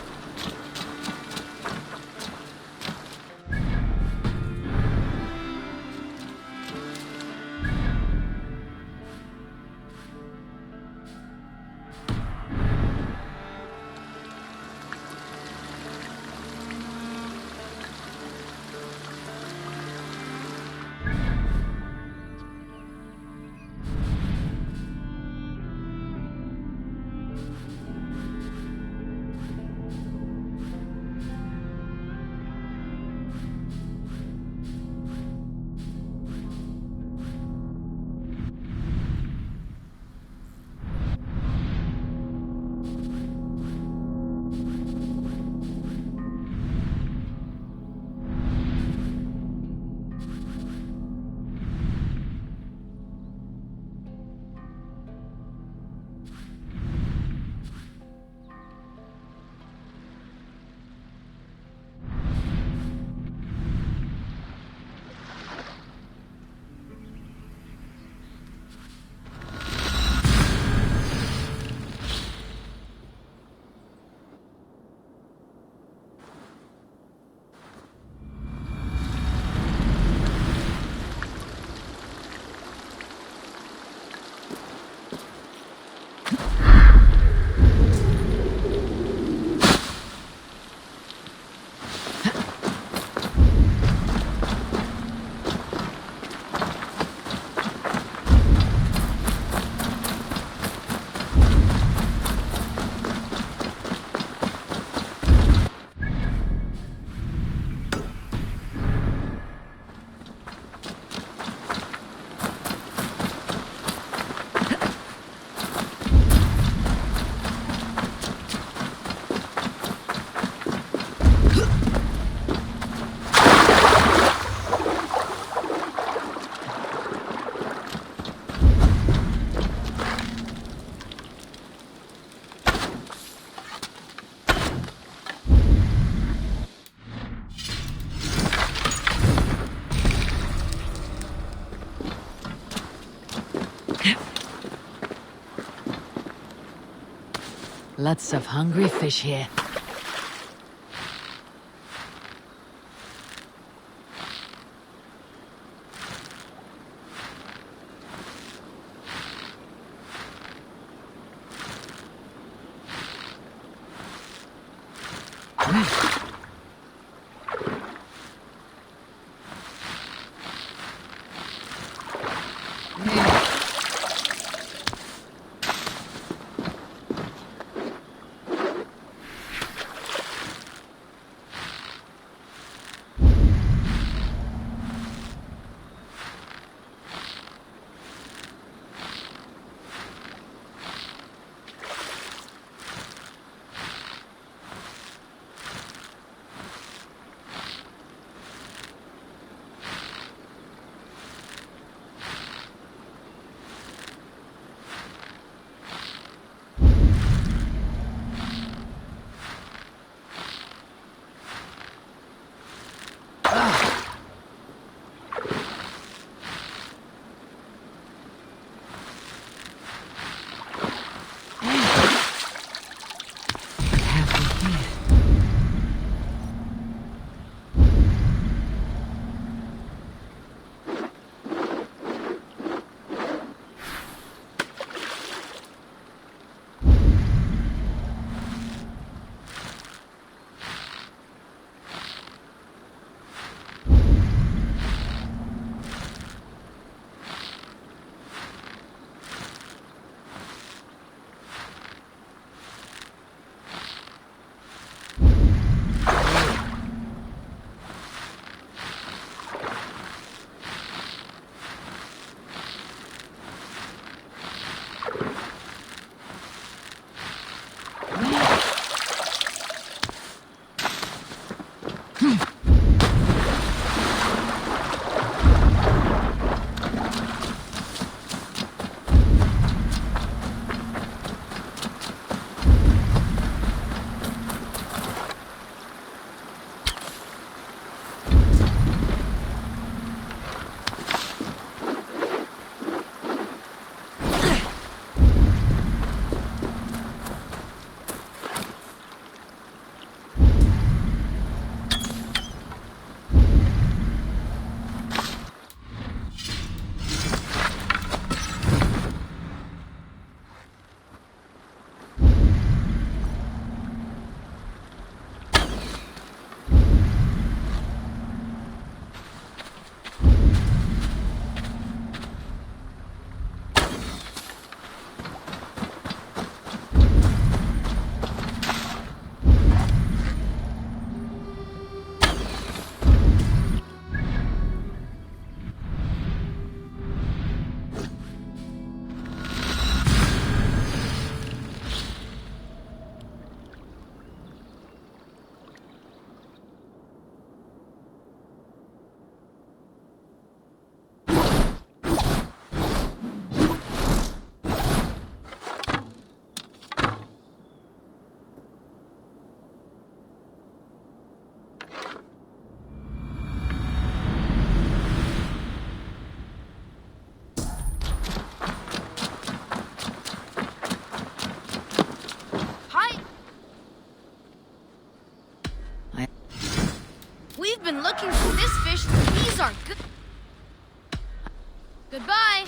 Speaker 8: Lots of hungry fish here.
Speaker 20: We've been looking for this fish. These aren't good. Goodbye.